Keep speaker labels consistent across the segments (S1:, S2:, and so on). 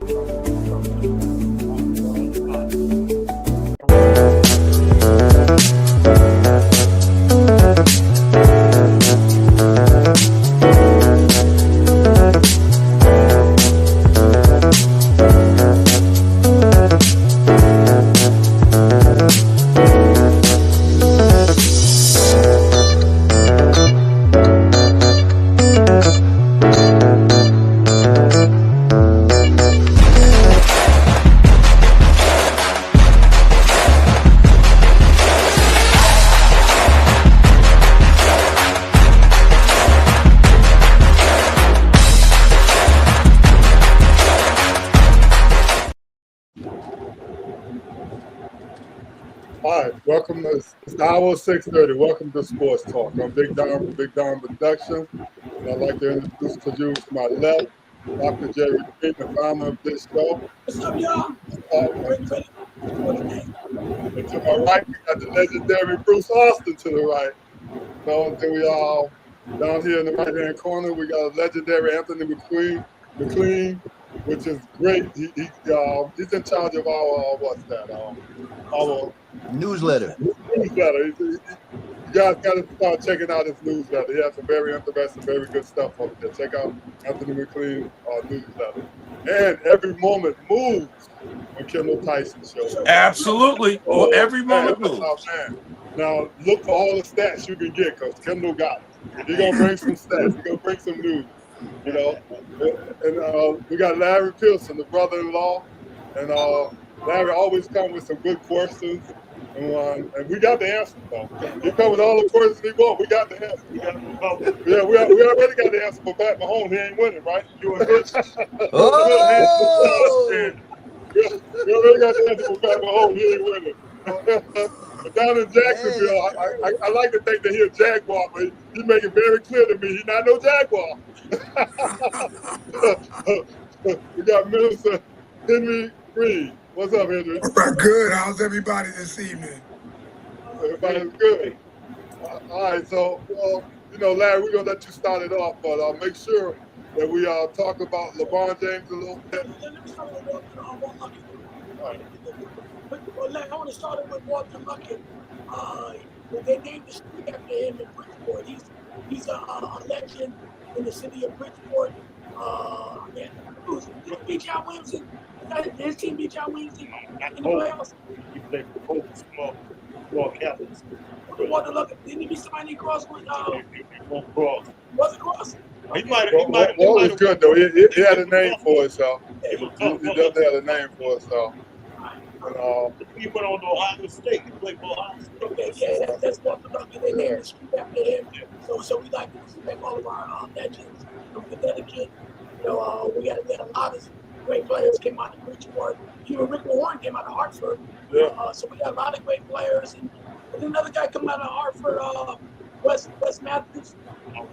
S1: All right, welcome to it's hour 6:30. Welcome to Sports Talk. I'm Big Don from Big Don Production, and I'd like to introduce to you to my left, Dr. Jerry Green, the founder of this show.
S2: What's up, y'all?
S1: And to my right, we got the legendary Bruce Austin to the right. So then we all down here in the right-hand corner, we got a legendary Anthony McLean, which is great. He's in charge of our our
S3: newsletter.
S1: You guys got to start checking out his newsletter. He has some very interesting, very good stuff up there. Check out Anthony McLean's newsletter. And Every Moment Moves on Kendall Tyson show.
S4: Absolutely. Well, every moment moves.
S1: Man. Now, look for all the stats you can get because Kendall got it. He's going to bring some stats. He's going to bring some news. You know, and we got Larry Pearson, the brother-in-law, and Larry always comes with some good questions, and we got the answer. Though he comes with all the questions he wants. We got the answer. We already got the answer for Pat Mahomes. He ain't winning, right? You and Rich.
S3: Oh!
S1: We already got the answer for Pat Mahomes. He ain't winning. But down in Jacksonville, I like to think that he's a Jaguar, but he make it very clear to me he's not no Jaguar. We got Minister Henry Reed. What's up, Henry?
S5: Good. How's everybody this evening?
S1: Everybody's good. All right, so, Larry, we're going to let you start it off, but make sure that we talk about LeBron James a little bit.
S2: Well, I want to start it with Walter Luckett. They named the street after him in Bridgeport. He's a legend in the city of Bridgeport. Beat John Williamson. His team beat John Williamson in the playoffs.
S6: He played for both small Capitals.
S2: Walter Luckett. Didn't he be somebody cross with?
S6: He won't cross.
S2: Was it cross?
S6: He might
S1: Walt was good, though. He had a name for himself. He definitely had a name for himself.
S6: He went on to Ohio State. He played for Ohio State.
S2: Okay, yeah, that's Walter Luckett. They named the street after him. So we like to respect all of our legends from Connecticut. We had a lot of great players came out of Bridgeport. Even Rick Warren came out of Hartford.
S1: Yeah.
S2: So we got a lot of great players. And another guy come out of Hartford, Wes Matthews.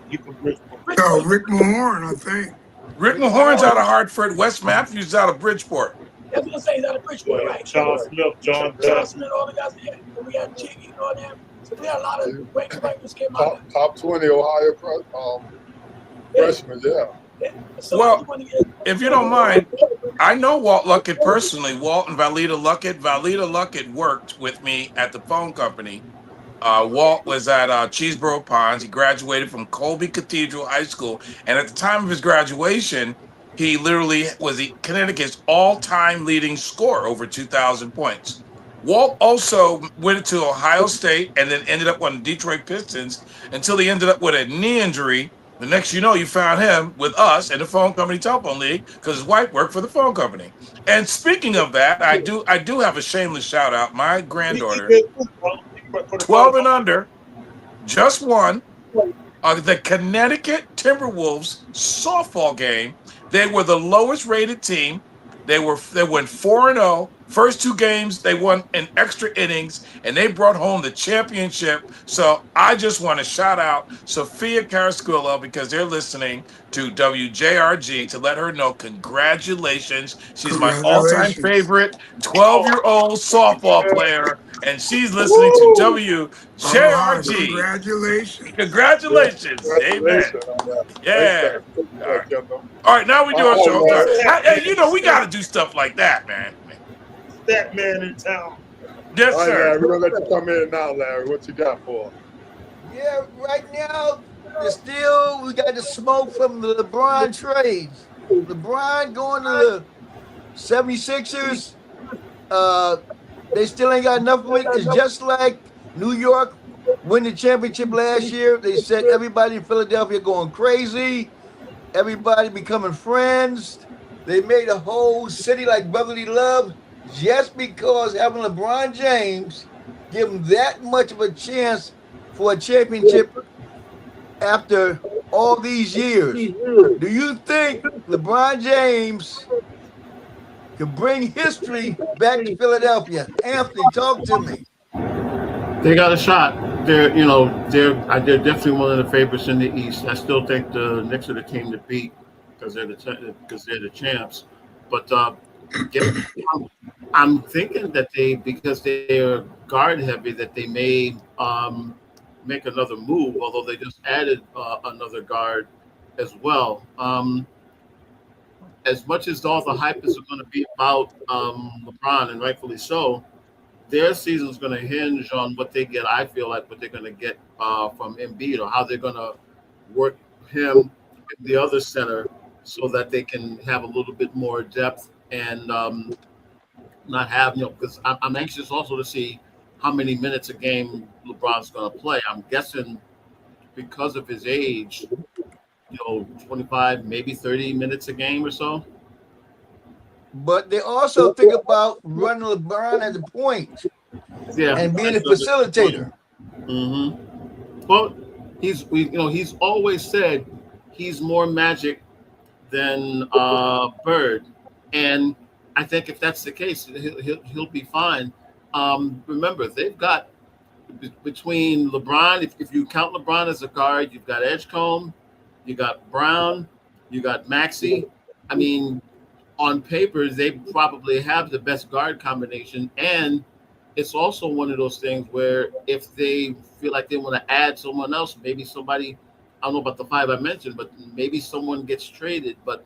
S6: He from Bridgeport.
S5: Rick Mahorn, I think.
S4: Rick Mahorn's out of Hartford. Wes Matthews is out of Bridgeport.
S2: I was going to say he's out of Bridgeport, right?
S6: Charles Smith, John
S2: Smith, all the guys there. And we had Jiggy and all them. So we had a lot of great players came out.
S1: Top 20 Ohio freshmen, yeah.
S2: So
S4: Well, if you don't mind, I know Walt Luckett personally. Walt and Valita Luckett. Valita Luckett worked with me at the phone company. Walt was at Cheeseboro Ponds. He graduated from Colby Cathedral High School. And at the time of his graduation, he literally was Connecticut's all-time leading scorer, over 2,000 points. Walt also went to Ohio State and then ended up on the Detroit Pistons until he ended up with a knee injury. The next you know, you found him with us in the phone company telephone league because his wife worked for the phone company. And speaking of that, I do have a shameless shout out. My granddaughter, 12 and under, just won the Connecticut Timberwolves softball game. They were the lowest rated team. They went 4-0 First two games, they won in extra innings, and they brought home the championship. So I just want to shout out Sophia Carasquillo because they're listening to WJRG to let her know congratulations. She's my all-time
S5: Congratulations.
S4: favorite 12-year-old softball player, and she's listening to
S1: Woo!
S5: All right.
S4: WJRG.
S5: Congratulations.
S1: Yeah,
S4: Congratulations. Amen.
S1: congratulations on that. Thanks,
S4: Yeah.
S1: thanks. Thanks
S4: All
S1: for
S4: right.
S1: that, Kendall.
S4: All right, now we do our
S1: All
S4: show. I'm sorry.
S1: right,
S6: Stat
S4: Hey, you know,
S6: man,
S4: we got to do stuff like that, man.
S6: stat man in town.
S4: Yes,
S1: all right,
S4: sir.
S1: Larry. We're gonna let you come in now, Larry. What you got for us?
S3: Yeah, right now, we got the smoke from the LeBron trades. LeBron going to the 76ers. They still ain't got enough of it. It's just like New York win the championship last year. They said everybody in Philadelphia going crazy. Everybody becoming friends. They made a whole city like brotherly love just because having LeBron James give them that much of a chance for a championship after all these years. Do you think LeBron James could bring history back to Philadelphia? Anthony, talk to me.
S7: They got a shot. They're definitely one of the favorites in the East. I still think the Knicks are the team to beat because they're the champs. But I'm thinking that because they're guard heavy, that they may make another move. Although they just added another guard as well. As much as all the hype is going to be about LeBron, and rightfully so, their season is going to hinge on what they get. I feel like what they're going to get from Embiid, or how they're going to work him in the other center so that they can have a little bit more depth and not have, because I'm anxious also to see how many minutes a game LeBron's going to play. I'm guessing because of his age, 25, maybe 30 minutes a game or so.
S3: But they also think about running LeBron at the point
S7: Yeah,
S3: and being a
S7: that's another point.
S3: facilitator.
S7: Well, he's always said he's more Magic than Bird, and I think if that's the case, he'll be fine. Remember, they've got between LeBron, if you count LeBron as a guard, you've got Edgecombe, you got Brown, you got Maxey. I mean, on paper, they probably have the best guard combination, and it's also one of those things where if they feel like they want to add someone else, maybe somebody, I don't know about the five I mentioned, but maybe someone gets traded. But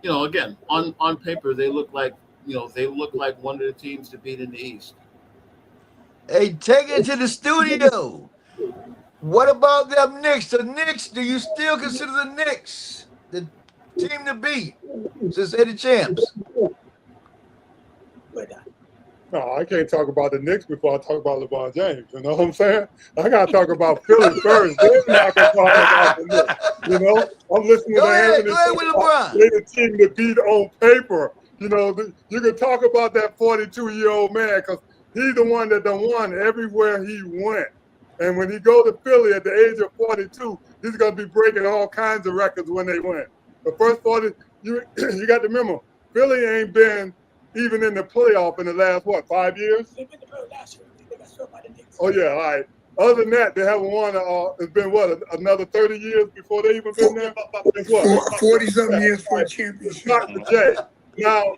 S7: again, on paper, they look like one of the teams to beat in the East.
S3: Hey, take it to the studio. What about them Knicks? The Knicks, do you still consider the Knicks the team to beat since they're the champs?
S1: No, I can't talk about the Knicks before I talk about LeBron James. You know what I'm saying? I got to talk about Philly first. Then I can talk about the Knicks. I'm listening
S3: Go
S1: to
S3: ahead
S1: Anthony.
S3: with LeBron.
S1: They're the team to beat on paper. You can talk about that 42-year-old man because he's the one that done won everywhere he went. And when he go to Philly at the age of 42, he's going to be breaking all kinds of records when they win. The first 40, you got to remember, Philly ain't been even in the playoff in the last, 5 years?
S2: They've been to Philly last year. They got swept by the Knicks.
S1: Oh, yeah, all right. Other than that, they haven't won. It's been, another 30 years before they even been there?
S5: 40-something years for a championship.
S1: Dr. J. Now,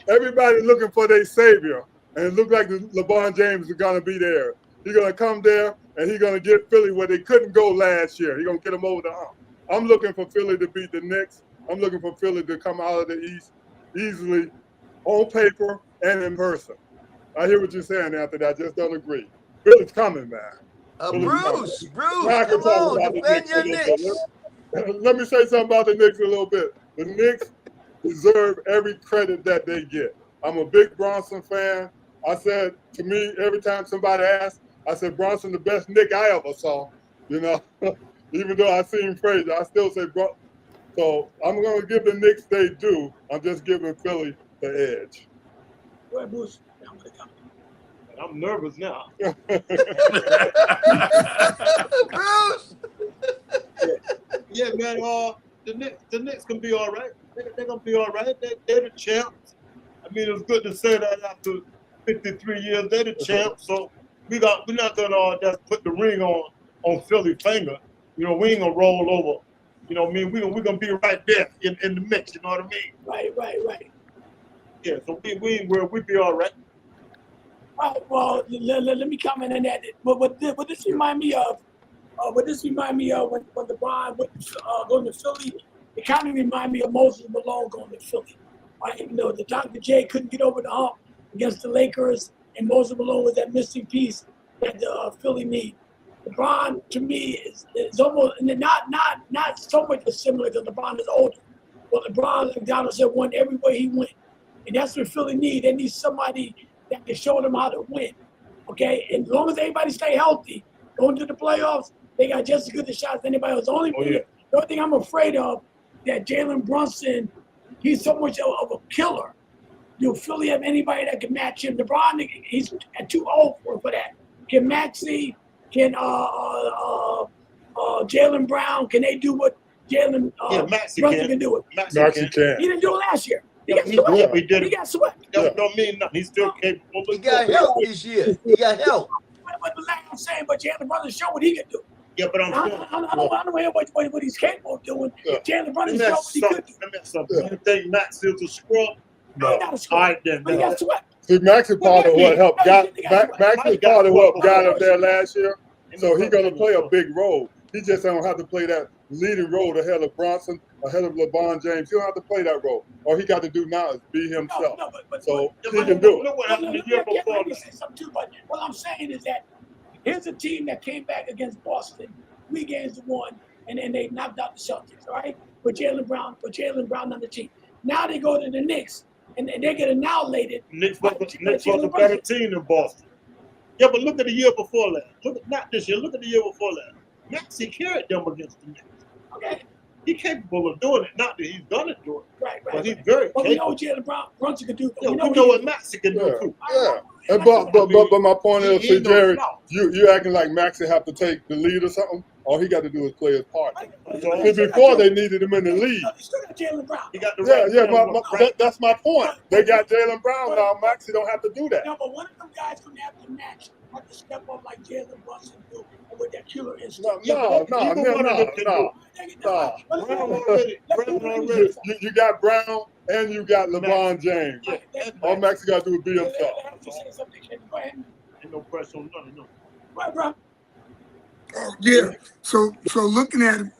S1: everybody looking for their savior, and it looks like LeBron James is going to be there. He's going to come there, and he's going to get Philly where they couldn't go last year. He's going to get them over the hump. I'm looking for Philly to beat the Knicks. I'm looking for Philly to come out of the East easily on paper and in person. I hear what you're saying, Anthony. I just don't agree. Philly's coming, man.
S3: Bruce,
S1: Now I can
S3: come
S1: talk
S3: on,
S1: about the
S3: defend
S1: Knicks
S3: your
S1: a little
S3: Knicks.
S1: bit. Let me say something about the Knicks a little bit. The Knicks deserve every credit that they get. I'm a big Bronson fan. I said, to me, every time somebody asks, I said, Bronson, the best Knick I ever saw. Even though I seen praise, I still say Bronson. So I'm going to give the Knicks they do. I'm just giving Philly the edge.
S2: Go ahead, Bruce. I'm gonna come.
S6: I'm nervous now.
S3: Bruce.
S6: Yeah, man. The Knicks can be all right. They're gonna be all right. They're the champs. I mean, it's good to say that after 53 years, they're the champ. So we're not gonna just put the ring on Philly finger. You know, we ain't gonna roll over. You know what I mean? We're gonna be right there in the mix. You know what I mean?
S2: Right.
S6: Yeah. So we be all right.
S2: All right. Well, let me comment on that. But this remind me of. When LeBron went going to Philly, it kind of reminded me of Moses Malone going to Philly. Right? You know, the Dr. J couldn't get over the hump against the Lakers, and Moses Malone was that missing piece that the Philly need. LeBron, to me, is almost not so much similar because LeBron is older. But LeBron, like Donald said, won everywhere he went. And that's what Philly need. They need somebody that can show them how to win. Okay? And as long as everybody stay healthy, going to the playoffs, they got just as good a shot as anybody else. The only thing I'm afraid of that Jalen Brunson, he's so much of a killer. Do Philly have anybody that can match him? LeBron, he's too old for that. Can Maxey, can Jalen Brown, can they do what Jalen Brunson can do it?
S1: Maxey can.
S2: He didn't do it last year. He got swept.
S6: That don't mean nothing. He's still capable.
S3: He got help this year. He got help.
S2: But I'm saying, but Jalen Brunson showed what he can do.
S6: Yeah, but I
S2: don't hear what he's capable of doing.
S6: Yeah.
S2: Jalen Brunson showed what he could do.
S6: You think Max is a scrub?
S2: No, he's not a scrub.
S6: All right, then.
S2: But he got swept.
S1: See, Maxey part of what helped Maxey part of what got him there last year. So he's gonna play a big role. He just don't have to play that leading role ahead of Bronson, ahead of LeBron James. He don't have to play that role. All he got to do now is be himself. So he can do it.
S6: Look what happened the year before.
S2: But what I'm saying is that here's a team that came back against Boston, 3 games to 1, and then they knocked out the Celtics, all right? With Jalen Brown on the team. Now they go to the Knicks, and they get annihilated.
S6: Knicks was a better team than Boston. Yeah, but look at the year before last. Not this year. Look at the year before last. Maxey carried them against the Knicks.
S2: Okay.
S6: He's capable of doing it. Not that he's gonna do it.
S2: Right.
S6: But he's very capable.
S2: We know what Jalen Brunson can do.
S6: We know what Maxey can do too.
S1: Yeah. But my point is, see, Jerry, you acting like Maxey have to take the lead or something. All he got to do is play his part. See, before they needed him in the lead.
S2: He still got Jalen Brown.
S6: He got the
S1: That's my point. They got Jalen Brown now. Maxey don't have to do that.
S2: No, but one of them guys gonna have to match, have to step up like Jalen Brunson do, and with that killer instinct.
S1: No. You got Brown and you got LeBron James. All Maxey got to do is be himself.
S6: Ain't no pressure on nothing. No.
S2: Right, bro.
S5: Oh, yeah. So looking at him,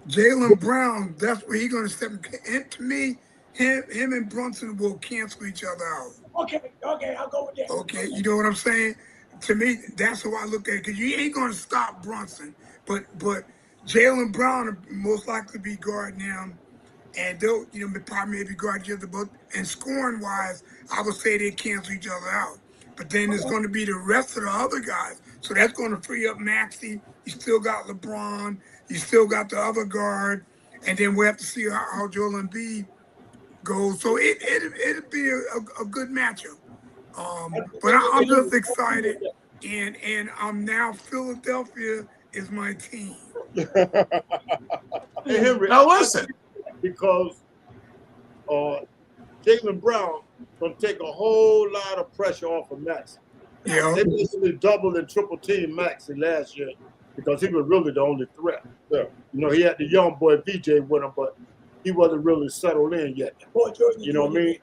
S5: Jalen Brown, that's where he's going to step in. And to me, him and Brunson will cancel each other out.
S2: Okay, I'll go with that.
S5: Okay, you know what I'm saying? To me, that's how I look at it. Because you ain't going to stop Brunson. But Jalen Brown will most likely be guarding him. And they'll, probably maybe guard each other. But and scoring-wise, I would say they cancel each other out. But then there's going to be the rest of the other guys. So that's going to free up Maxey. You still got LeBron. You still got the other guard. And then we'll have to see how Joel Embiid goes. So it'll be a good matchup. But I'm just excited. And I'm now Philadelphia is my team.
S6: Hey, Henry,
S4: now listen.
S6: Because Jalen Brown gonna take a whole lot of pressure off of Maxey.
S5: Yeah.
S6: They basically doubled and triple teamed Maxey last year because he was really the only threat. Yeah. He had the young boy VJ with him, but he wasn't really settled in yet. You know what I mean?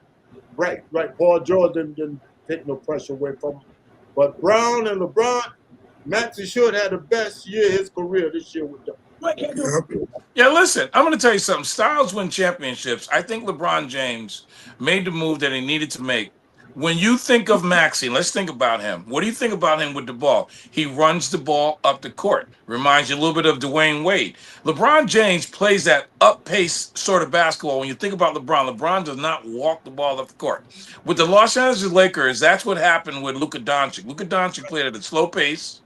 S6: Right. Paul George didn't take no pressure away from him. But Brown and LeBron, Maxey should have the best year of his career this year with them.
S4: Yeah, listen, I'm going to tell you something. Styles win championships. I think LeBron James made the move that he needed to make. When you think of Maxey, let's think about him. What do you think about him with the ball? He runs the ball up the court. Reminds you a little bit of Dwayne Wade. LeBron James plays that up-pace sort of basketball. When you think about LeBron does not walk the ball up the court. With the Los Angeles Lakers, that's what happened with Luka Doncic. Luka Doncic played at a slow pace.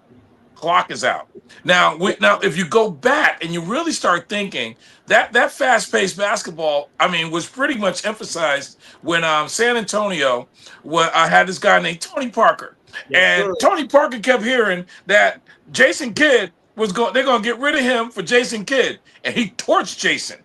S4: Clock is out. Now, if you go back and you really start thinking that fast-paced basketball, was pretty much emphasized when San Antonio had this guy named Tony Parker, Tony Parker kept hearing that Jason Kidd they're going to get rid of him for Jason Kidd, and he torched Jason.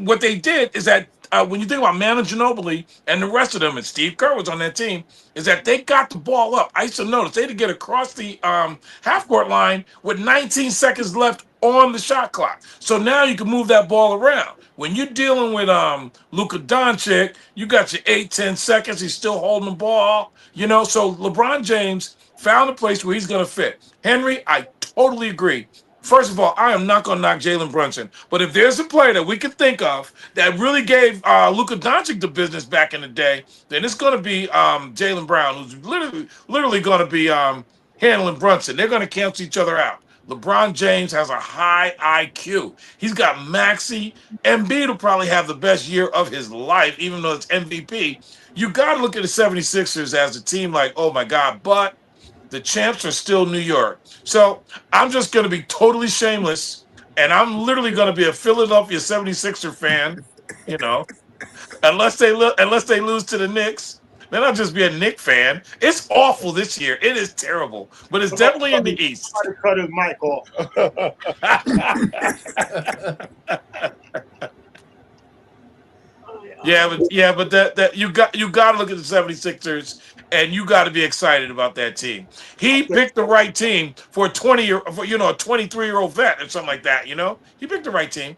S4: What they did is that when you think about Manu Ginobili and the rest of them, and Steve Kerr was on that team, is that they got the ball up. I used to notice they had to get across the half court line with 19 seconds left on the shot clock. So now you can move that ball around. When you're dealing with Luka Doncic, you got your 8-10 seconds. He's still holding the ball. So LeBron James found a place where he's going to fit. Henry, I totally agree. First of all, I am not going to knock Jalen Brunson, but if there's a player that we can think of that really gave Luka Doncic the business back in the day, then it's going to be Jaylen Brown, who's literally going to be handling Brunson. They're going to cancel each other out. LeBron James has a high IQ. He's got Maxey. Embiid will probably have the best year of his life, even though it's MVP. You got to look at the 76ers as a team like, oh my God, but the champs are still New York. So I'm just going to be totally shameless, and I'm literally going to be a Philadelphia 76er fan, unless they lose to the Knicks. Then I'll just be a Knicks fan. It's awful this year. It is terrible, but it's definitely in the East.
S6: Cut his mic off.
S4: but that you got to look at the 76ers, and you got to be excited about that team. He picked the right team for a 23-year-old vet or something like that. He picked the right team.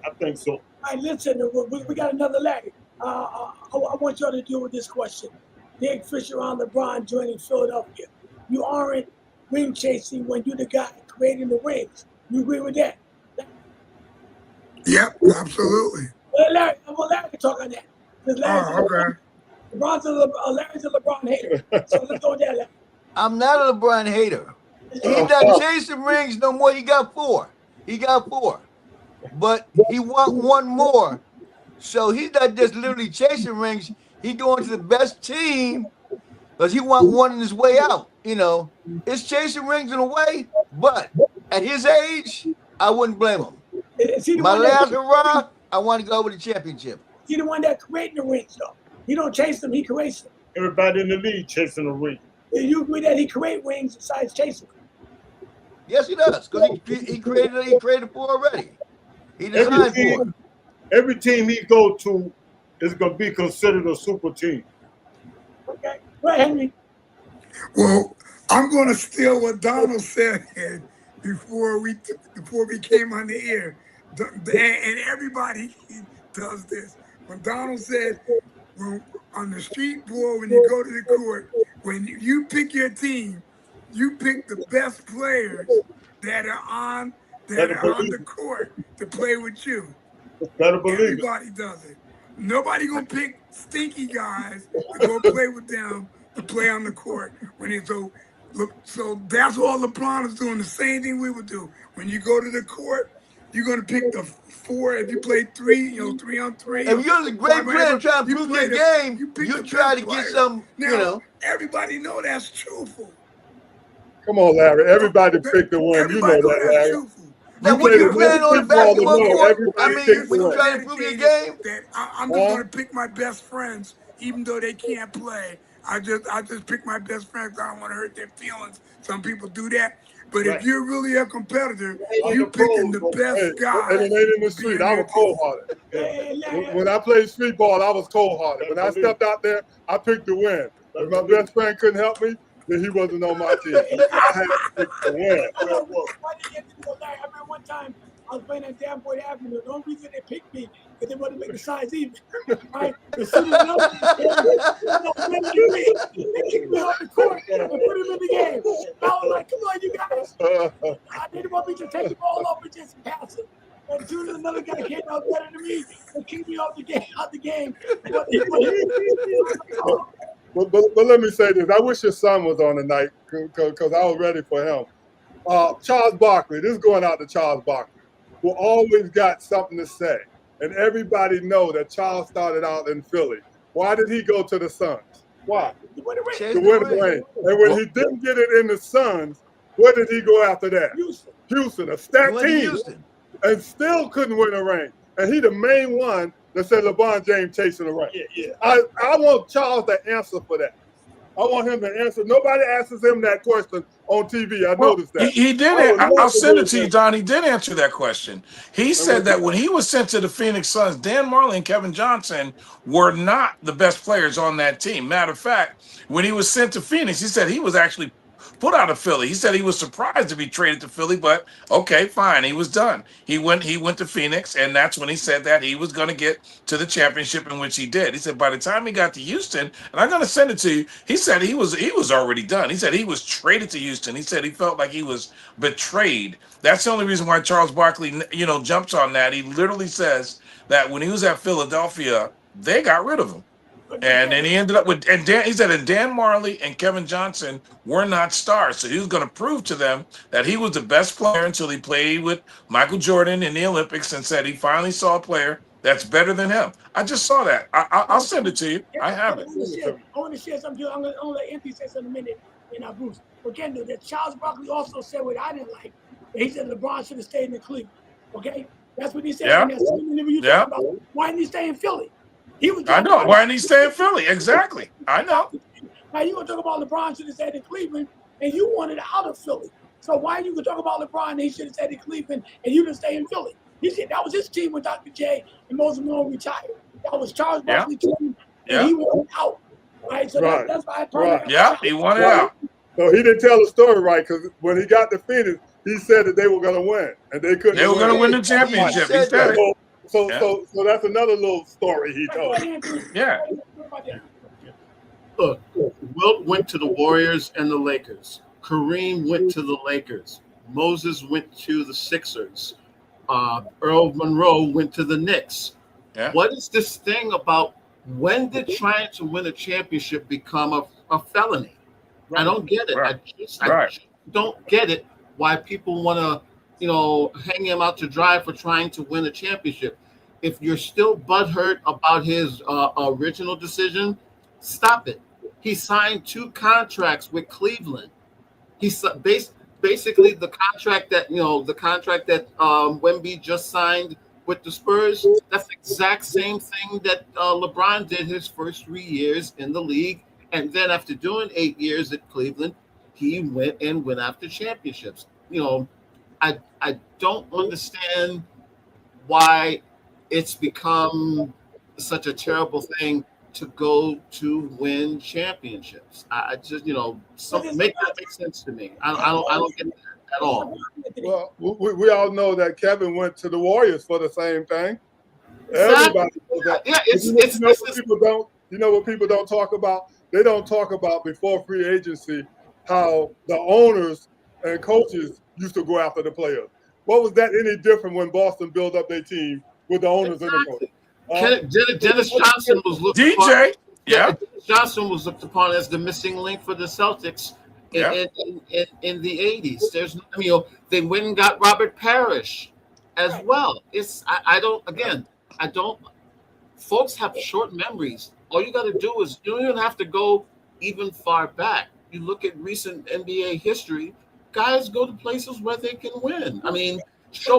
S6: I think so.
S2: All right, listen, we got another leg. I want y'all to deal with this question. Big Fisher on LeBron joining Philadelphia. You aren't ring chasing when you're the guy creating the rings. You agree with that?
S5: Yep, absolutely.
S2: Larry can talk on that.
S5: Okay.
S2: Larry's a LeBron hater. So let's go with that, Larry.
S3: I'm not a LeBron hater. He's not chasing rings no more. He got 4. But he want one more. So he's not just literally chasing rings. He going to the best team because he want one in his way out. It's chasing rings in a way, but at his age, I wouldn't blame him. My last hurrah, I want to go with the championship.
S2: He's the one that creating the rings, though. He don't chase them, he creates them.
S6: Everybody in the league chasing the ring.
S2: You agree that he create rings besides chasing them?
S3: Yes, he does, because he created 4 already. He designed 4.
S6: Every team he go to is going to be considered a super team.
S2: Okay. Go ahead, Henry.
S5: Well, I'm going to steal what Donald said before we came on the air. And everybody does this. When Donald said, on the street ball, when you go to the court, when you pick your team, you pick the best players that are on the court to play with you.
S6: Better believe
S5: Everybody does it. Nobody gonna pick stinky guys to go play with them to play on the court so that's all LeBron is doing. The same thing we would do. When you go to the court, you're gonna pick the 4. If you play 3, 3-on-3.
S3: If you're a great player trying to prove your game, you try to get some.
S5: Everybody know that's truthful.
S1: Come on, Larry. Everybody picked the one. You know that, Larry.
S5: Truthful.
S3: Now, when you playing on the basketball court, when you
S5: trying
S3: trying to prove your game,
S5: that I'm just gonna pick my best friends, even though they can't play. I just pick my best friends. I don't want to hurt their feelings. Some people do that. But if you're really a competitor, you picking the best guy.
S1: And it ain't in the street. I was cold-hearted. When I played street ball, I was cold-hearted. When I stepped out there, I picked the win. If my best friend couldn't help me, then he wasn't on my team. I had to pick the win.
S2: Why did you have to go there? I remember one time I was playing at Danforth Avenue. The only reason they picked me because they wanted to make the size even. Right? As soon as they kicked me off the court and put him in the game. I was like, come on, you guys. I didn't want me to take the ball off and just pass it. And as soon as another guy came out better than me, they kicked me off the game.
S1: But let me say this. I wish your son was on tonight because I was ready for him. Charles Barkley, this is going out to Charles Barkley, who always got something to say. And everybody know that Charles started out in Philly. Why did he go to the Suns? Why? To win the ring. And when he didn't get it in the Suns, where did he go after that? Houston, a stacked team. And still couldn't win a ring. And he the main one that said LeBron James chasing the ring. I want Charles to answer for that. I want him to answer. Nobody asks him that question on TV. I noticed that.
S4: He did. I'll send it to you, Don. He did answer that question. He said that when he was sent to the Phoenix Suns, Dan Marley and Kevin Johnson were not the best players on that team. Matter of fact, when he was sent to Phoenix, he said he was actually put out of Philly. He said he was surprised to be traded to Philly, but okay, fine. He was done. He went to Phoenix, and that's when he said that he was going to get to the championship, in which he did. He said by the time he got to Houston, and I'm going to send it to you, he said he was already done. He said he was traded to Houston. He said he felt like he was betrayed. That's the only reason why Charles Barkley, jumps on that. He literally says that when he was at Philadelphia, they got rid of him. And then he ended up with, and Dan Marley and Kevin Johnson were not stars. So he was going to prove to them that he was the best player until he played with Michael Jordan in the Olympics and said he finally saw a player that's better than him. I just saw that. I'll send it to you. I have it.
S2: I want to share something. I'm going to let Anthony say something in a minute. And Bruce. But Kendall, that Charles Barkley also said what I didn't like. He said LeBron should have stayed in Cleveland. Okay? That's what he said.
S4: Yeah.
S2: And that's you talking about. Why didn't he stay in Philly?
S4: I know. Why didn't he stay in Philly? Exactly. I know.
S2: Now you gonna talk about LeBron should have stayed in Cleveland, and you wanted out of Philly. So why you gonna talk about LeBron and he should have stayed in Cleveland, and you didn't stay in Philly? He said that was his team when Dr. J and Moses Malone retired. That was Charles Barkley's team, and he wanted out. Right. So that's why I told him.
S4: He wanted out.
S1: So he didn't tell the story right, because when he got to Phoenix, he said that they were going to win, and they couldn't.
S4: They were going to win the championship. He said it.
S1: So that's another little story he told.
S4: Yeah.
S7: Look, Wilt went to the Warriors and the Lakers. Kareem went to the Lakers. Moses went to the Sixers. Earl Monroe went to the Knicks.
S4: Yeah.
S7: What is this thing about when did trying to win a championship become a felony? Right. I don't get it.
S4: Right.
S7: I just don't get it why people want to hang him out to dry for trying to win a championship. If you're still butthurt about his original decision, stop it. He signed 2 contracts with Cleveland. He's basically the contract that Wemby just signed with the Spurs. That's the exact same thing that LeBron did his first 3 years in the league, and then after doing 8 years at Cleveland, he went after championships. I don't understand why it's become such a terrible thing to go to win championships. I just, make that make sense to me. I don't get that at all.
S1: Well, we all know that Kevin went to the Warriors for the same thing. Everybody knows that.
S7: Yeah,
S1: what people don't talk about? They don't talk about before free agency how the owners and coaches used to go after the players. What was that any different when Boston built up their team with the owners and the coaches?
S7: Dennis Johnson was looked
S4: DJ.
S7: upon.
S4: Yeah.
S7: Johnson was looked upon as the missing link for the Celtics in the 80s. They went and got Robert Parrish as well. I don't. Folks have short memories. All you got to do is you don't even have to go even far back. You look at recent NBA history. Guys go to places where they can win. I mean, show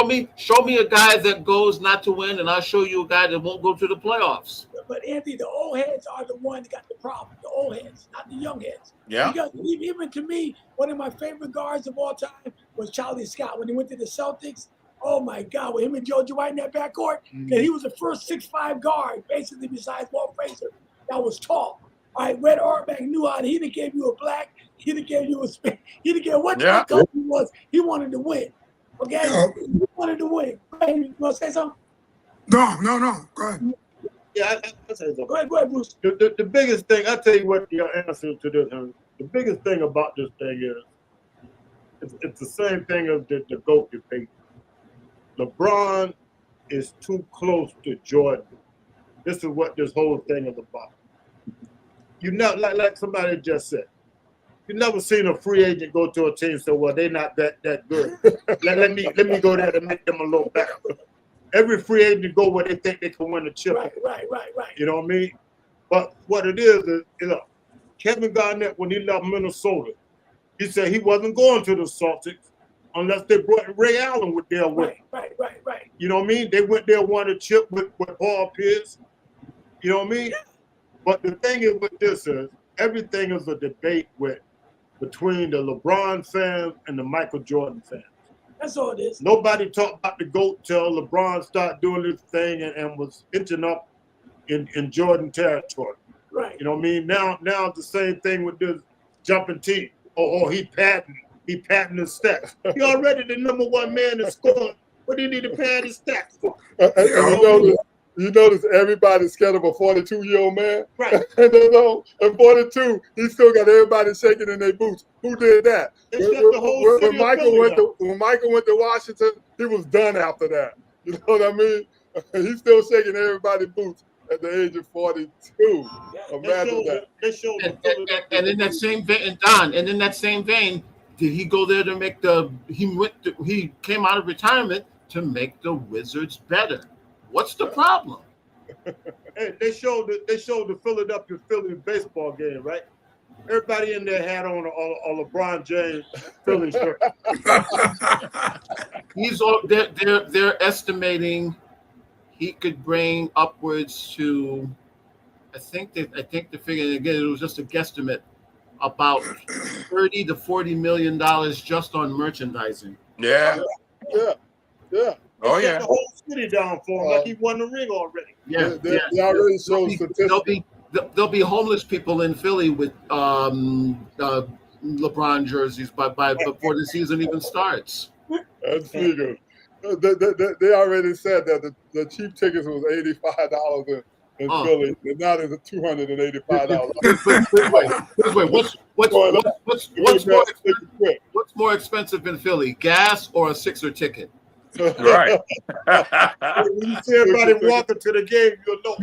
S7: me a guy that goes not to win, and I'll show you a guy that won't go to the playoffs.
S2: But Anthony, the old heads are the ones that got the problem. The old heads, not the young heads.
S4: Yeah.
S2: Because even to me, one of my favorite guards of all time was Charlie Scott when he went to the Celtics. Oh my God, with him and Joe Dwight in that backcourt, and he was the first 6'5" guard, basically besides Walt Frazier, that was tall. All right, Red Auerbach knew how he didn't give you a black, he didn't give you a spin, he didn't care what the color he was. He wanted to win. Okay, he wanted to win. You want to say something?
S5: No. Go ahead.
S6: Yeah, I say something.
S2: Go ahead, Bruce.
S6: The biggest thing, I'll tell you what your answer to this is. The biggest thing about this thing is it's the same thing as the GOAT debate. LeBron is too close to Jordan. This is what this whole thing is about. You know, like somebody just said, you never seen a free agent go to a team and say, well, they're not that good. let me go there to make them a little better. Every free agent go where they think they can win a chip.
S2: Right.
S6: You know what I mean? But what it is Kevin Garnett, when he left Minnesota, he said he wasn't going to the Celtics unless they brought Ray Allen with their way.
S2: Right.
S6: You know what I mean? They went there, won a chip with Paul Pierce. You know what I mean? But the thing is with this is, everything is a debate between the LeBron fans and the Michael Jordan fans.
S2: That's all it is.
S6: Nobody talked about the GOAT till LeBron started doing this thing and was inching up in Jordan territory.
S2: Right.
S6: You know what I mean? Now it's the same thing with this jumping team. Oh, he patented his stats. He already the #1 man in scoring. What do you need to pad his stats for?
S1: You notice everybody's scared of a 42-year-old man?
S2: Right.
S1: And they know at 42, he still got everybody shaking in their boots. Who did that? When Michael went to Washington, he was done after that. You know what I mean? He's still shaking everybody's boots at the age of 42. Imagine that.
S7: And in that same vein, and Don, and in that same vein, did he go there to make he came out of retirement to make the Wizards better? What's the problem?
S6: Hey, they showed the Philadelphia Phillies baseball game, right? Everybody in there had on a LeBron James Phillies shirt.
S7: They're estimating he could bring upwards to, I think the figure, again, it was just a guesstimate, about $30 to $40 million just on merchandising.
S4: Yeah. Oh yeah.
S6: The whole city down for him like he won the ring already.
S7: Yeah.
S1: They already showed statistics.
S7: There'll be homeless people in Philly with LeBron jerseys before the season even starts.
S1: That's legal. They already said that the cheap tickets was $85 in Philly, and now there's $285.
S7: What's more expensive in Philly, gas or a Sixer ticket?
S4: Right.
S6: When you see everybody walking to the game, you'll know.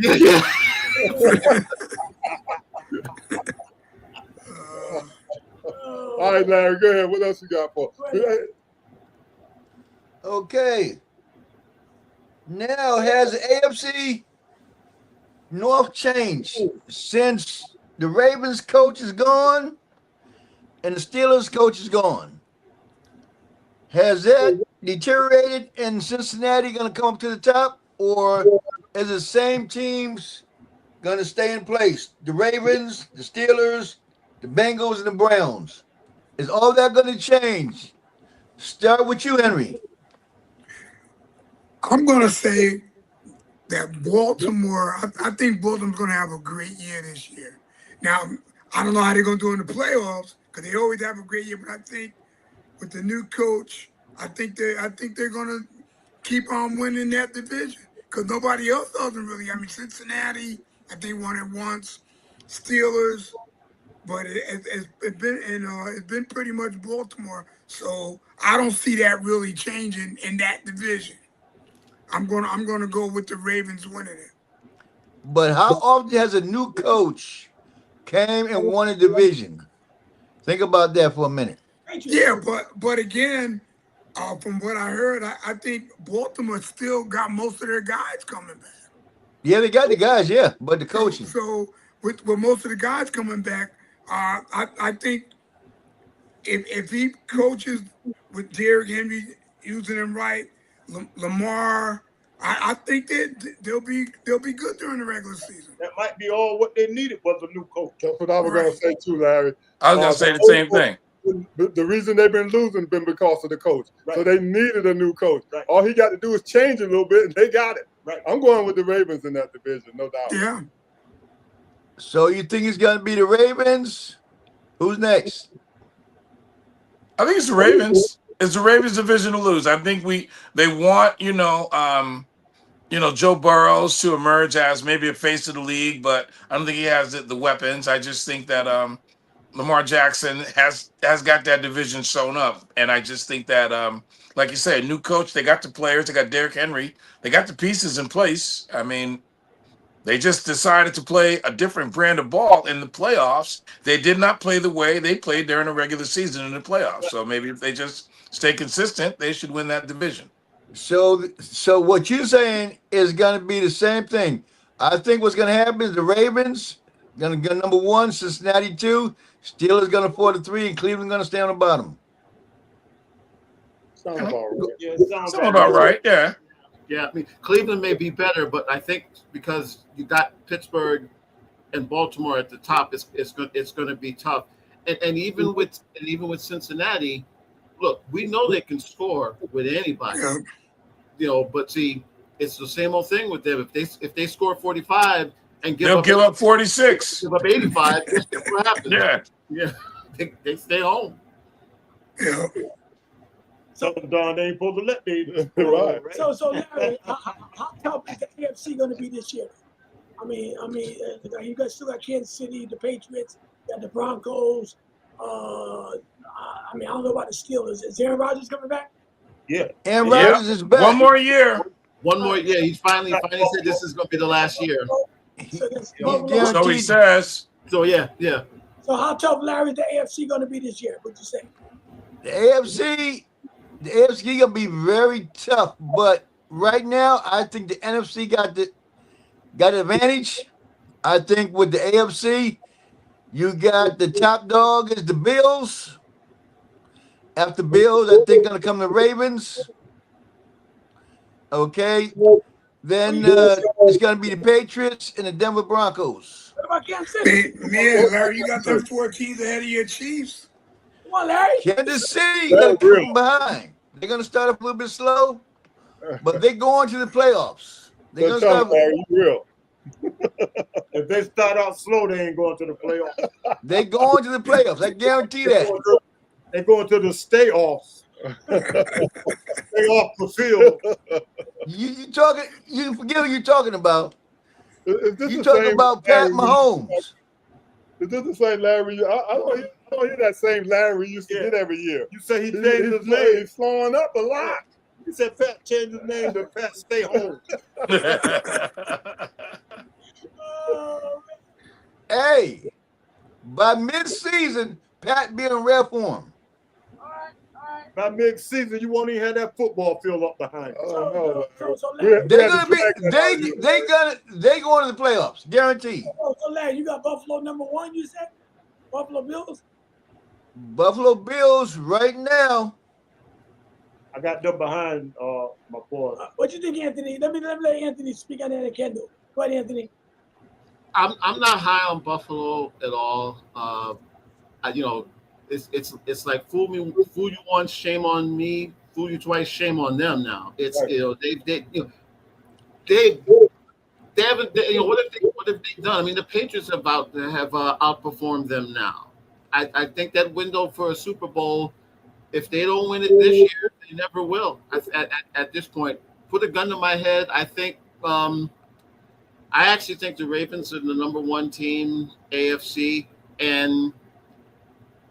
S1: All right, Larry, go ahead. What else you got for?
S3: Okay. Now, has the AFC North changed since the Ravens coach is gone and the Steelers coach is gone? Has that deteriorated and Cincinnati going to come up to the top, or is the same teams going to stay in place? The Ravens, the Steelers, the Bengals, and the Browns. Is all that going to change? Start with you, Henry.
S5: I'm going to say that Baltimore, I think Baltimore's going to have a great year this year. Now, I don't know how they're going to do in the playoffs because they always have a great year, but I think with the new coach, I think they're going to keep on winning that division because nobody else doesn't really. I mean, Cincinnati, I think won it once, Steelers, but it's been pretty much Baltimore. So I don't see that really changing in that division. I'm gonna go with the Ravens winning it.
S3: But how often has a new coach came and won a division? Think about that for a minute.
S5: Yeah, but again, from what I heard, I think Baltimore still got most of their guys coming back.
S3: Yeah, they got the guys, yeah, but the coaching.
S5: So with most of the guys coming back, I think if he coaches with Derrick Henry using him right, Lamar, I think they'll be good during the regular season.
S6: That might be all what they needed was a new coach.
S1: That's what I was going to say too, Larry.
S4: I was going to say the same thing.
S1: The reason they've been losing been because of the coach.
S6: Right.
S1: So they needed a new coach.
S6: Right.
S1: All he got to do is change a little bit, and they got it.
S6: Right.
S1: I'm going with the Ravens in that division, no doubt.
S5: Yeah.
S3: So you think it's going to be the Ravens? Who's next?
S4: I think it's the Ravens. It's the Ravens division to lose. I think they want, Joe Burrows to emerge as maybe a face of the league, but I don't think he has the weapons. I just think that Lamar Jackson has got that division sewn up. And I just think that, like you said, new coach, they got the players, they got Derrick Henry, they got the pieces in place. I mean, they just decided to play a different brand of ball in the playoffs. They did not play the way they played during the regular season in the playoffs. So maybe if they just stay consistent, they should win that division.
S3: So what you're saying is going to be the same thing. I think what's going to happen is the Ravens going to go number 1, Cincinnati 2, Steelers going to 4 to 3, and Cleveland going to stay on the bottom.
S1: Sounds about right.
S6: Yeah,
S4: Sounds about right, yeah.
S7: Yeah, I mean, Cleveland may be better, but I think because you got Pittsburgh and Baltimore at the top, it's going to be tough. And even with Cincinnati, look, we know they can score with anybody, but see, it's the same old thing with them. If they score 45 and
S4: they'll give up 46,
S7: give up 85, guess what happens?
S4: Yeah,
S7: they stay home.
S5: Yeah.
S6: So Don, they ain't supposed to let me.
S1: Right.
S2: So Larry, how tough is the AFC going to be this year? I mean, you guys still got Kansas City, the Patriots, you got the Broncos. I don't know about the Steelers. Is Aaron Rodgers coming back?
S6: Yeah.
S3: Aaron Rodgers is back.
S4: One more year.
S7: One more year. He finally said this is going to be the last year.
S4: So he says.
S7: So yeah.
S2: So how tough, Larry, is the AFC going to be this year? What you say?
S3: The AFC gonna be very tough, but right now I think the NFC got the advantage. I think with the AFC, you got the top dog is the Bills. After Bills, I think gonna come the Ravens. Okay, then it's gonna be the Patriots and the Denver Broncos.
S2: What about Kansas City?
S5: Man, Larry, you got them 4 teams ahead of your Chiefs.
S2: Come on, Larry.
S3: Kansas City gonna come behind. They're gonna start off a little bit slow, but they go on to the playoffs. They're gonna start.
S1: Larry, you real.
S6: If they start out slow, they ain't going to the playoffs.
S3: They go on to the playoffs. I guarantee that.
S6: They going to the stay offs. Stay off the field.
S3: You talking? You forget what you're talking about.
S1: You
S3: talking about Pat Mahomes.
S1: Is this the same Larry? I don't hear that same Larry we used to get every year.
S6: You say he changed his name.
S1: He's slowing up a lot.
S6: He said Pat changed his name to Pat Stay Home.
S3: Hey, by mid-season, Pat be in rare form.
S6: By mid-season, you won't even have that football field up behind you.
S1: Oh no!
S3: They're gonna be. They going to the playoffs, guaranteed.
S2: So Larry, you got Buffalo #1. You said Buffalo Bills.
S3: Buffalo Bills right now.
S6: I got them behind my boy.
S2: What you think, Anthony? Let me let Anthony speak on that and Kendall. Go ahead, Anthony.
S7: I'm not high on Buffalo at all. It's like fool you once, shame on me. Fool you twice, shame on them. Now it's
S6: Right.
S7: they haven't. What have they done? I mean, the Patriots have outperformed them now. I think that window for a Super Bowl, if they don't win it this year, they never will. At this point, put a gun to my head. I think. I actually think the Ravens are the #1 team, AFC, and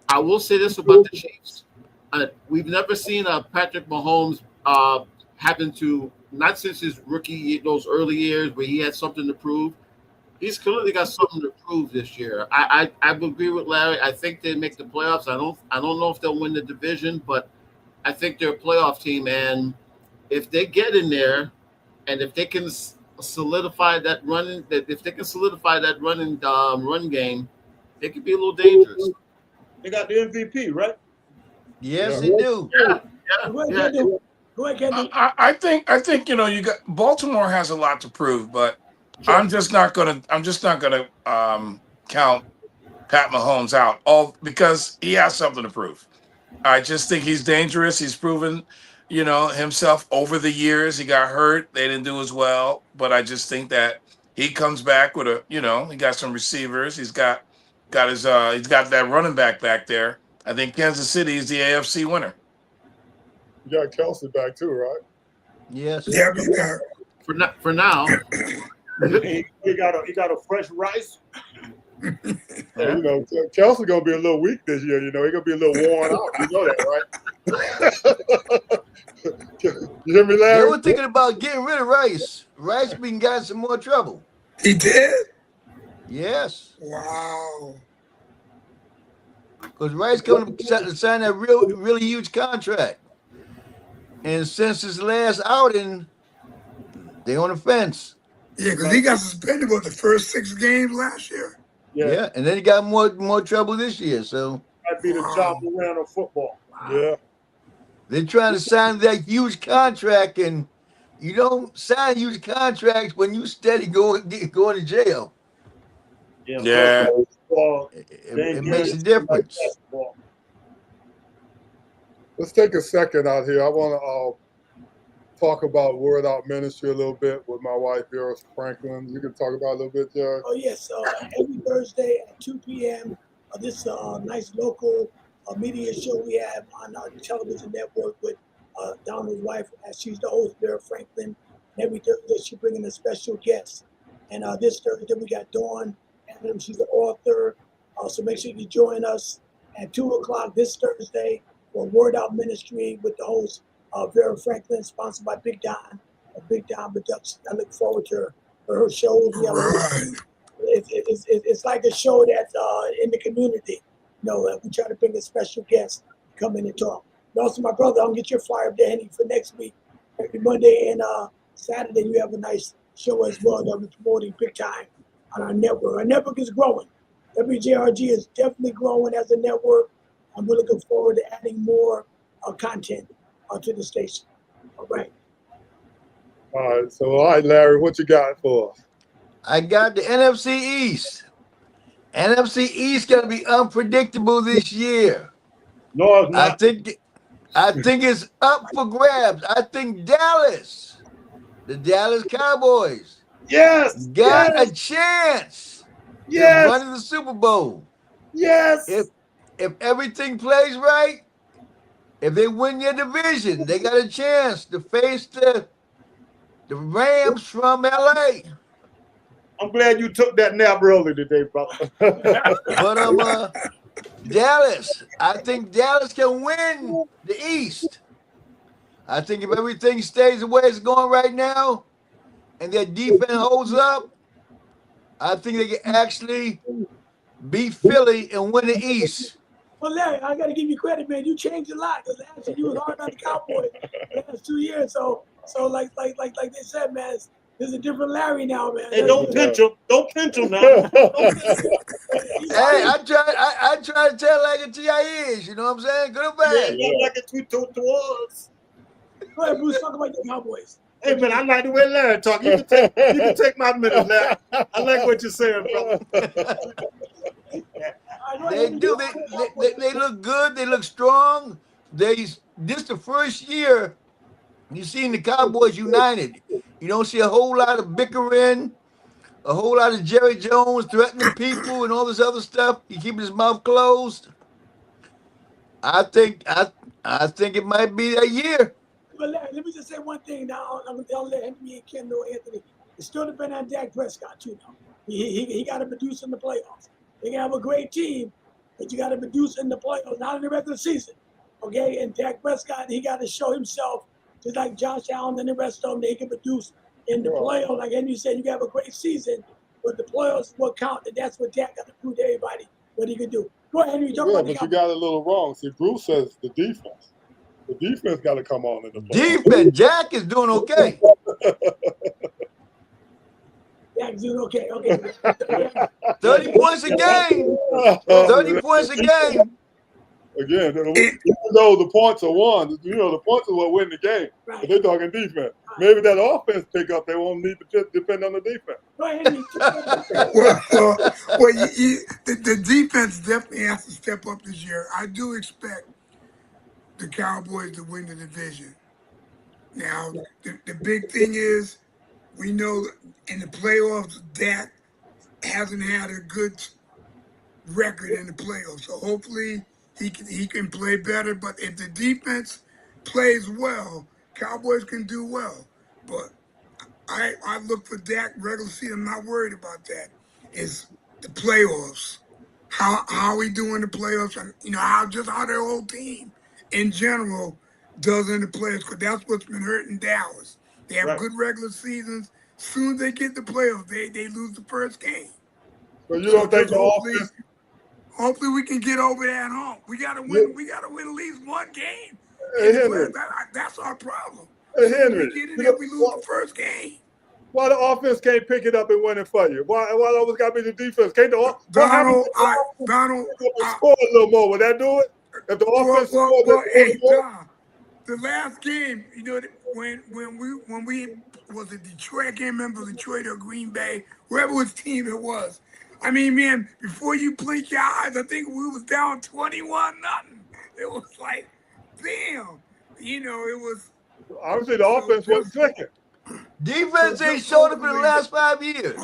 S7: I will say this about the Chiefs. We've never seen Patrick Mahomes happen to, not since his rookie, those early years where he had something to prove. He's clearly got something to prove this year. I agree with Larry. I think they make the playoffs. I don't know if they'll win the division, but I think they're a playoff team. And if they get in there, and if they can solidify that running run game, they could be a little dangerous.
S6: They got the MVP, right?
S3: Yes, they do.
S7: Yeah.
S2: Go ahead, Kendall.
S4: I think you got Baltimore has a lot to prove, but I'm just not gonna count Pat Mahomes out because he has something to prove. I just think he's dangerous. He's proven, himself over the years. He got hurt. They didn't do as well, but I just think that he comes back with he got some receivers. He's got that running back there. I think Kansas City is the AFC winner.
S1: You got Kelsey back too, right?
S3: Yes.
S5: Yeah, we got.
S7: For now.
S6: He got a fresh rice.
S1: Kelsey gonna be a little weak this year. He's gonna be a little worn out. You know that, right? You hear me, Larry?
S3: They were thinking about getting rid of Rice. Rice been got some more trouble.
S5: He did?
S3: Yes.
S5: Wow.
S3: Because Rice coming to sign that really huge contract. And since his last outing, they on the fence.
S5: Yeah, because he got suspended for the first 6 games last year.
S3: Yeah, and then he got more trouble this year. So
S6: Might be the John Moran of football.
S1: Yeah.
S3: they're trying to sign that huge contract, and you don't sign huge contracts when you steady going to jail.
S4: Yeah.
S3: It makes a difference.
S1: Let's take a second out here. I want to talk about Word Out Ministry a little bit with my wife, Vera Franklin. You can talk about a little bit, Jerry.
S2: Oh yes, every Thursday at 2 p.m. This nice local media show we have on our television network with Donald's wife, as she's the host, Vera Franklin. And every Thursday she's bringing a special guest. And this Thursday we got Dawn Adams. She's the author. So make sure you join us at 2 o'clock this Thursday for Word Out Ministry with the host Vera Franklin, sponsored by Big Don, Big Don Productions. I look forward to her shows. We have it's like a show that's in the community. You know, we try to bring a special guest to come in and talk. And also, my brother, I'll get your flyer up there, Henry, for next week. Every Monday and Saturday, you have a nice show as well that we're promoting big time on our network. Our network is growing. WJRG is definitely growing as a network, and we're looking forward to adding more content to the station. All right.
S1: All right, Larry, what you got for us?
S3: I got the NFC East. NFC East gonna be unpredictable this year.
S6: No, it's not.
S3: I think it's up for grabs. I think Dallas, the Dallas Cowboys, got a chance to run to the Super Bowl. If everything plays right, if they win their division, they got a chance to face the Rams from LA.
S6: I'm glad you took that nap early today, brother.
S3: But Dallas, I think Dallas can win the East. I think if everything stays the way it's going right now and their defense holds up, I think they can actually beat Philly and win the East.
S2: Well, Larry, I got to give you credit, man. You changed a lot because last year you was hard on the Cowboys the last 2 years. So like they said, man, there's a different Larry now, man.
S6: Hey, don't pinch him. Don't pinch him now.
S3: Hey, I try to tell like it to your ears. You know what I'm saying? Good or bad?
S6: Yeah, like it to us.
S2: Go ahead, Bruce. Talk about the Cowboys.
S6: Hey, man, I like the way Larry talk. You can take my minute, Larry. I like what you're saying, brother.
S3: They do. They look good. They look strong. This the first year you've seen the Cowboys united. You don't see a whole lot of bickering, a whole lot of Jerry Jones threatening people and all this other stuff. He keeping his mouth closed. I think it might be that year.
S2: But Larry, let me just say one thing. Now, I'll let Henry and Ken know, Anthony. It's still depending on Dak Prescott, too, now. He got to produce in the playoffs. They can have a great team, but you got to produce in the playoffs, not in the regular season. Okay? And Dak Prescott, he got to show himself, just like Josh Allen and the rest of them, they can produce in the playoffs. Like Henry said, you can have a great season, but the playoffs will count, and that's what Dak got to prove to everybody what he can do. Go ahead, Henry. Talk about
S1: but you got it a little wrong. See, Bruce says the defense. The defense got to come on in the playoffs.
S3: Defense, Jack is doing okay.
S2: Jack's doing okay.
S3: 30 points a game. 30 points a game.
S1: Again, even though the points are won, the points are what win the game.
S2: Right.
S1: But they're talking defense. Maybe that offense pick up, they won't need to just depend on the defense.
S5: The defense definitely has to step up this year. I do expect the Cowboys to win the division. Now, the big thing is, we know in the playoffs, Dak hasn't had a good record in the playoffs. So hopefully he can play better. But if the defense plays well, Cowboys can do well. But I look for Dak regular season. I'm not worried about that. It's the playoffs. How we do in the playoffs, and how their whole team in general does in the playoffs, because that's what's been hurting Dallas. They have good regular seasons. As soon as they get the playoffs, they lose the first game.
S1: So you don't think the offense?
S5: Hopefully we can get over that hump. We gotta win. We gotta win at least one game.
S1: Hey, Henry.
S5: That's our problem.
S1: Hey, Henry.
S5: We lose the first game.
S1: Why the offense can't pick it up and win it for you? Why always got to be the defense? Can't the
S5: Donald,
S1: score a little more? Would that do it? If the offense
S5: the last game, when we was it Detroit? I can't remember Detroit or Green Bay, whoever was team it was. I mean, man, before you blink your eyes, I think we was down 21-0. It was like, damn. You know, it was.
S1: Obviously, the offense wasn't clicking.
S3: Defense ain't showed up in the last 5 years.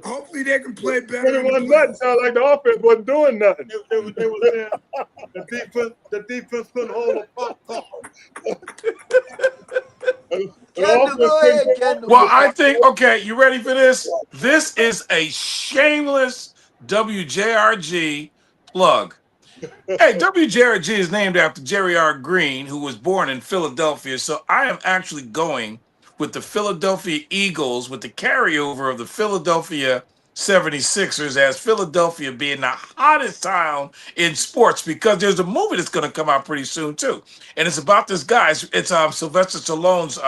S5: Hopefully they can play better.
S1: 21 nothing sounded like the offense wasn't doing nothing.
S6: They were saying the defense couldn't hold a pop call.
S3: Kendall, go ahead, Kendall.
S4: Well, I think, okay, you ready for this? This is a shameless WJRG plug. Hey, WJRG is named after Jerry R. Green, who was born in Philadelphia. So I am actually going with the Philadelphia Eagles with the carryover of the Philadelphia 76ers, as Philadelphia being the hottest town in sports, because there's a movie that's going to come out pretty soon too, and it's about this guy. It's Sylvester Stallone's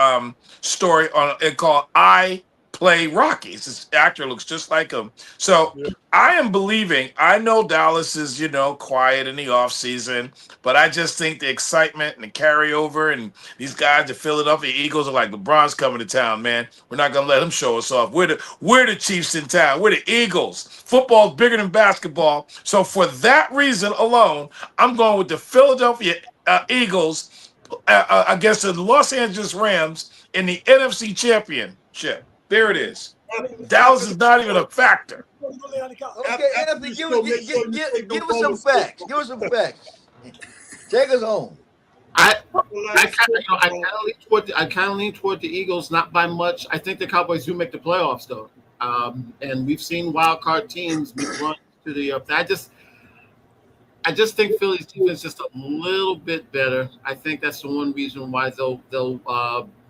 S4: story on it called I Play Rocky. This actor looks just like him. So yeah. I am believing. I know Dallas is quiet in the off season, but I just think the excitement and the carryover and these guys, the Philadelphia Eagles, are like, LeBron's coming to town, man. We're not gonna let him show us off. We're the Chiefs in town. We're the Eagles. Football's bigger than basketball. So for that reason alone, I'm going with the Philadelphia Eagles against the Los Angeles Rams in the NFC Championship. There it is. Dallas is not even a factor.
S3: Okay, Anthony, give us some facts. Give us some facts. Take us home.
S7: I kind of lean toward the Eagles, not by much. I think the Cowboys do make the playoffs, though, and we've seen wild card teams be run to the. I just think Philly's defense is just a little bit better. I think that's the one reason why they'll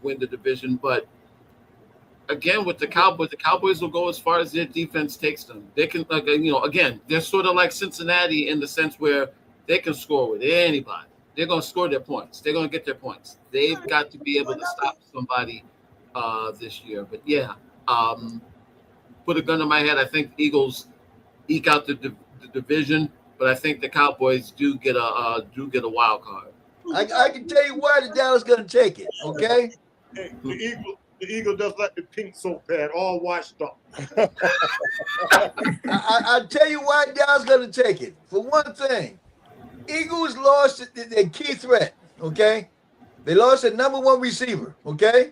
S7: win the division, but. Again, with the Cowboys will go as far as their defense takes them. They can, again, they're sort of like Cincinnati in the sense where they can score with anybody. They're going to score their points. They're going to get their points. They've got to be able to stop somebody this year. But yeah, put a gun to my head. I think the Eagles eke out the division, but I think the Cowboys do get a wild card.
S3: I can tell you why the Dallas going to take it. Okay,
S6: hey, the Eagle does like the pink soap pad, all washed up.
S3: I'll tell you why Dallas going to take it. For one thing, Eagles lost their key threat, okay? They lost their number one receiver, okay?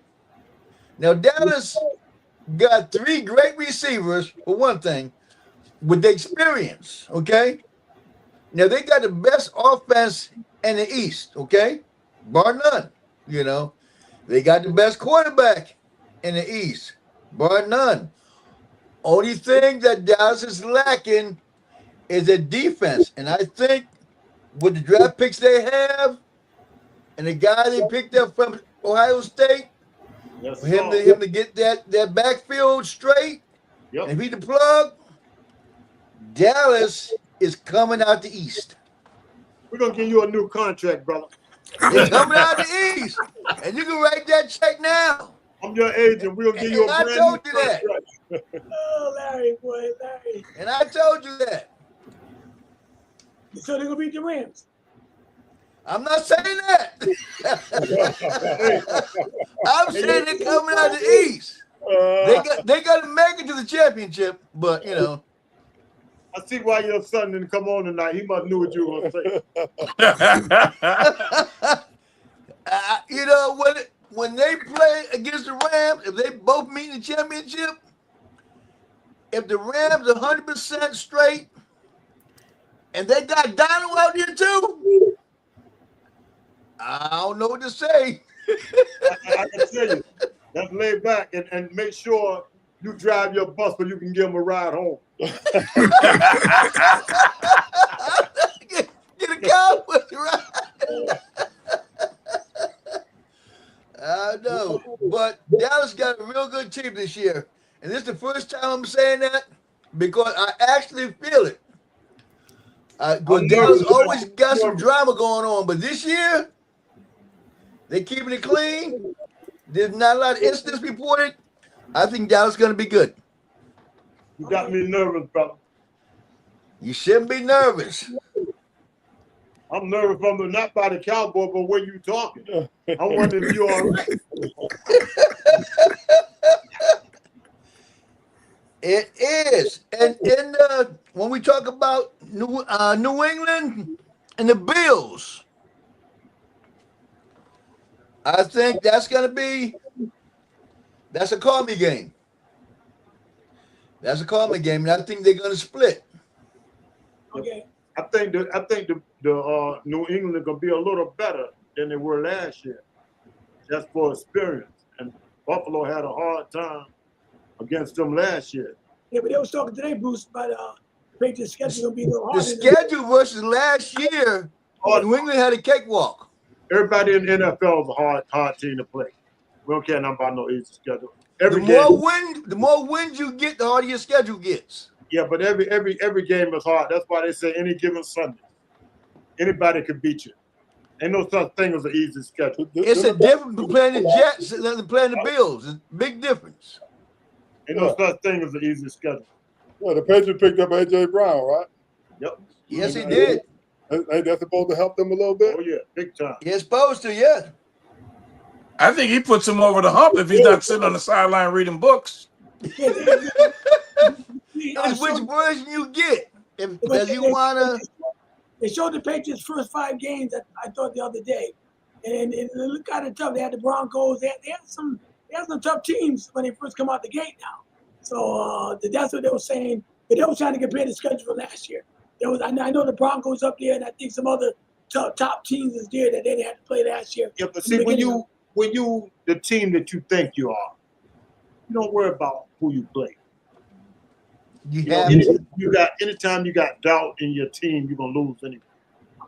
S3: Now, Dallas got 3 great receivers, for one thing, with the experience, okay? Now, they got the best offense in the East, okay? Bar none, They got the best quarterback in the East, bar none. Only thing that Dallas is lacking is a defense. And I think with the draft picks they have and the guy they picked up from Ohio State, for him to get that backfield straight, and if he the plug, Dallas is coming out the East.
S6: We're going to give you a new contract, brother.
S3: They're coming out the East. And you can write that check now.
S6: I'm your agent. We'll give you a brand new contract.
S3: I told you that.
S2: Oh, Larry, boy, Larry.
S3: And I told you that.
S2: So they're going to beat the Rams.
S3: I'm not saying that. I'm saying they're coming out the East. They got to make it to the championship, but,
S6: I see why your son didn't come on tonight. He must knew what you were going to
S3: say. When they play against the Rams, if they both meet in the championship, if the Rams are 100% straight, and they got Donald out here too, I don't know what to say.
S6: I can tell you, that's laid back and make sure you drive your bus so you can give them a ride home.
S3: Get a Cowboys ride. I know, but Dallas got a real good team this year. And this is the first time I'm saying that because I actually feel it. Dallas always got some drama going on, but this year, they're keeping it clean. There's not a lot of incidents reported. I think Dallas is going to be good.
S6: You got me nervous, brother.
S3: You shouldn't be nervous.
S6: I'm nervous not by the Cowboy, but when you talking. I wonder if you all right.
S3: It is. And in when we talk about New England and the Bills, I think that's a call me game. That's a call me game, and I think they're gonna split.
S2: Okay.
S6: I think the New England gonna be a little better than they were last year, just for experience. And Buffalo had a hard time against them last year.
S2: Yeah, but they was talking today, Bruce, about Patriots schedule gonna be a little
S3: The
S2: harder.
S3: schedule versus last year, New England had a cakewalk.
S6: Everybody in the NFL is a hard team to play. We don't care nothing about no easy schedule.
S3: The more wins you get, the harder your schedule gets.
S6: Yeah, but every game is hard. That's why they say any given Sunday, anybody can beat you. Ain't no such thing as an easy schedule.
S3: It's a difference between playing the Jets and playing the Bills. It's a big difference.
S6: Ain't no such thing as an easy schedule.
S1: Well, the Patriots picked up A.J. Brown, right?
S6: Yep.
S3: Yes, he did.
S1: Ain't that supposed to help them a little bit?
S6: Oh yeah, big time.
S3: You're supposed to, yeah.
S4: I think he puts him over the hump if he's not sitting on the sideline reading books.
S3: It's which version you get. If you wanna.
S2: They showed the Patriots' first 5 games. I thought the other day, and it looked kind of tough. They had the Broncos. They had some tough teams when they first come out the gate now. So that's what they were saying. But they were trying to compare the schedule from last year. I know the Broncos up there, and I think some other top teams is there that they didn't have to play last year.
S6: Yeah, but see, when you the team that you think you are, you don't worry about who you play. Anytime you got doubt in your team, you're gonna lose anyway.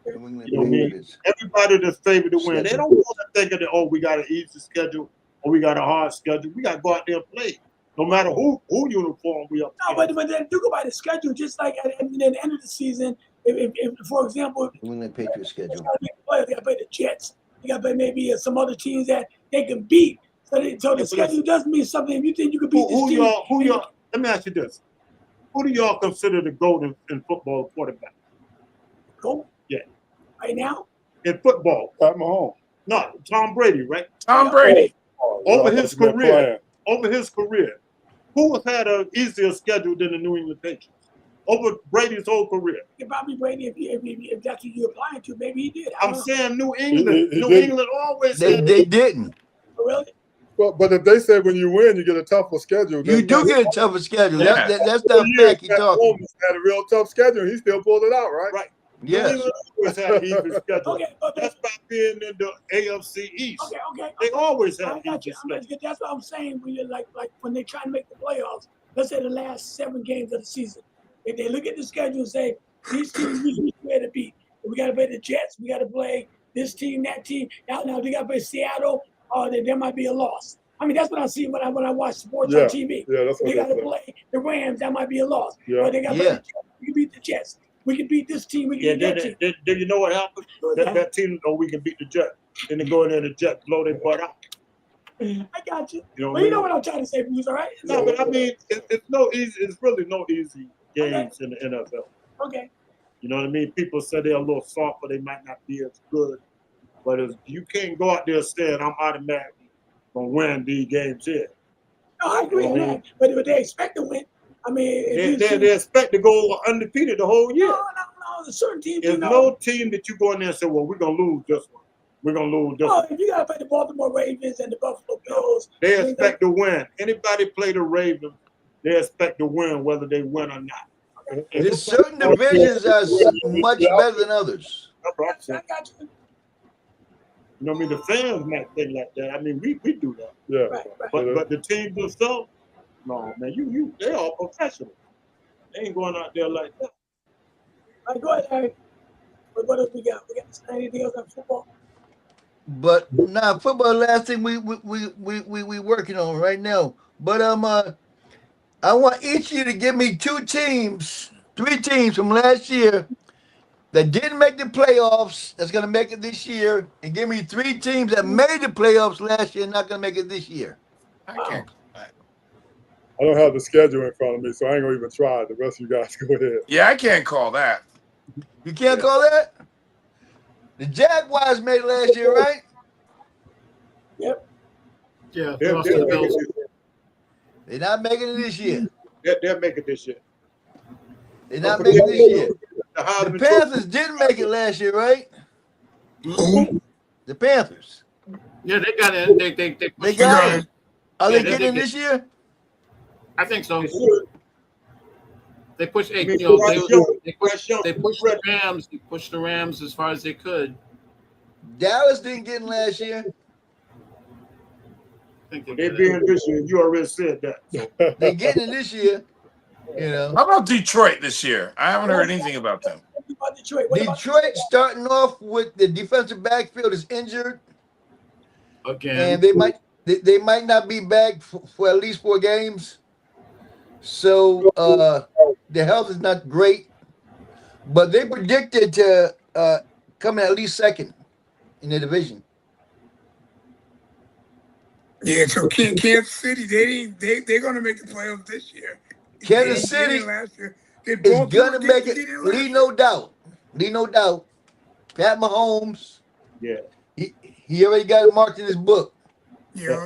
S6: You know what I mean? Everybody that's favored to win, they don't want to think of we got an easy schedule or we got a hard schedule. We got to go out there and play, no matter who uniform we up.
S2: No, but then think about the schedule. Just like at the end of the season, if for example,
S3: New England Patriots schedule.
S2: They got to play the Jets. They got to play maybe some other teams that they can beat. So the schedule does mean something. If you think you can beat this team,
S6: who y'all? Let me ask you this: who do y'all consider the GOAT in football quarterback?
S2: GOAT?
S6: Yeah.
S2: Right now?
S6: In football,
S1: Pat Mahomes.
S6: No, Tom Brady, right?
S4: Tom Brady.
S6: Over his career, who has had an easier schedule than the New England Patriots? Over Brady's whole career.
S2: It probably Brady, if that's what you're applying to, maybe he did.
S6: I'm saying New England.
S1: He
S6: New
S1: did.
S6: England always
S3: They didn't.
S2: Oh, really?
S1: But if they said when you win, you get a tougher schedule.
S3: You do get a tougher schedule.
S4: Yeah.
S3: That's not fact you're talking.
S1: Mahomes had a real tough schedule. He still pulled it out, right?
S6: Right.
S3: Yes.
S6: New England always had an easy schedule.
S2: Okay,
S6: That's by being in the AFC East.
S2: Okay.
S6: They always
S2: I
S6: have
S2: got
S6: easy
S2: you.
S6: schedule.
S2: That's what I'm saying. When you're like when they try to make the playoffs, let's say the last 7 games of the season, if they look at the schedule and say these teams we got to beat, we got to play the Jets, we got to play this team, that team. Now they got to play Seattle. There might be a loss. I mean, that's what I see when I watch sports on TV.
S1: Yeah, that's what
S2: they got to play the Rams. That might be a loss.
S1: Yeah.
S2: Or they got to play the Jets. We can beat the Jets. We can beat this team. We can beat that team.
S6: Then you know what happened? That team, we can beat the Jets. Then they go in there and the Jets blow their butt out.
S2: I got you.
S6: You know
S2: Well, you know what I'm trying to say, Bruce, all right?
S6: No, but I mean, it's no easy. It's really no easy games in the NFL.
S2: Okay.
S6: You know what I mean? People say they're a little soft, but they might not be as good. But you can't go out there saying I'm automatically gonna win these games here.
S2: No, I agree on that. But they expect to win. I mean,
S6: they expect to go undefeated the whole year.
S2: No. The certain teams.
S6: There's no team that you go in there and say, "Well, we're gonna lose this one. We're gonna lose this one."
S2: If you gotta play the Baltimore Ravens and the Buffalo Bills,
S6: they expect to win. Anybody play the Ravens, they expect to win, whether they win or not.
S3: There's certain divisions are much better than others.
S2: I got you.
S6: You know what I mean? The fans might think like that. I mean, we do that.
S1: Yeah.
S2: Right.
S6: But the teams themselves, no, man, they all professional. They ain't going out there like that.
S2: All right, go ahead, Harry. What else we got? We got anything else on football?
S3: But football. Last thing we working on right now. But I want each of you to give me 3 teams from last year that didn't make the playoffs that's gonna make it this year, and give me 3 teams that made the playoffs last year and not gonna make it this year.
S4: I can't.
S1: I don't have the schedule in front of me, so I ain't gonna even try. The rest of you guys go ahead.
S4: Yeah, I can't call that.
S3: You can't call that? The Jaguars made it last year, right?
S2: Yep.
S7: Yeah,
S6: They're
S7: lost to the Bills.
S3: They're not making it this year.
S6: They'll make it this year.
S3: They're not making it this year.
S6: The
S3: The
S6: Heisman
S3: Panthers didn't make it last year, right?
S5: Who?
S3: The Panthers.
S7: Yeah, they got in. They
S3: They
S7: pushed
S3: got
S5: got
S3: it.
S5: it.
S3: Are
S7: Yeah,
S3: they
S7: they
S3: getting in
S7: did
S3: this year?
S7: I think so.
S6: Trophy. Should.
S7: They pushed.
S6: I mean,
S7: You know,
S6: Bryce Young-
S7: they
S6: Bryce Young-
S7: pushed the Rams. They pushed the Rams as far as they could.
S3: Dallas didn't get in last year.
S7: I think
S6: They being this year. You already said that. So.
S3: They getting in this year. You know,
S4: How about Detroit this year? I haven't heard anything about them.
S2: What about Detroit? What about
S3: Detroit starting off with the defensive backfield is injured,
S7: Again.
S3: and they might not be back for at least 4 games. So the health is not great, but they predicted to come in at least second in the division.
S5: Yeah, so Kansas City, they're gonna make the playoffs this year.
S3: Kansas
S5: They didn't
S3: City
S5: last year. Did
S3: is
S5: Baltimore
S3: gonna make it.
S5: get in last
S3: Leave
S5: year?
S3: no doubt. Leave no doubt. Pat Mahomes,
S6: Yeah.
S3: he already got it marked in his book.
S5: Yeah.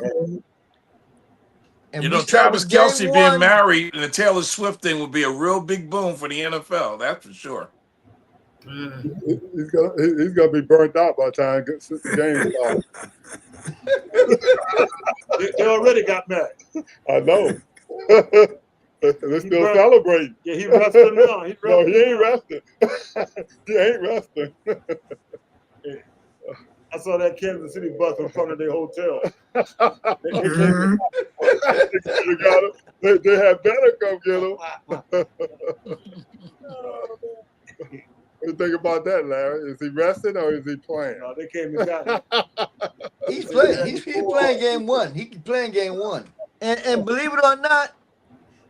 S3: And
S4: You
S3: we
S4: know,
S3: start
S4: Travis
S3: with game
S4: Kelce being
S3: one.
S4: married and the Taylor Swift thing would be a real big boom for the NFL. That's for sure.
S1: He's gonna be burnt out by the time the game starts.
S6: They already got mad.
S1: I know. They're still
S6: burnt-
S1: celebrating.
S6: Yeah, he resting now.
S1: No, he ain't resting. He ain't resting.
S6: I saw that Kansas City bus in front of their hotel.
S5: Mhm.
S1: You got him. They had better come get him. What do you think about that, Larry? Is he resting or is he playing?
S6: No, they came and got him.
S3: He's playing. He's playing game one. He's playing game one. And believe it or not,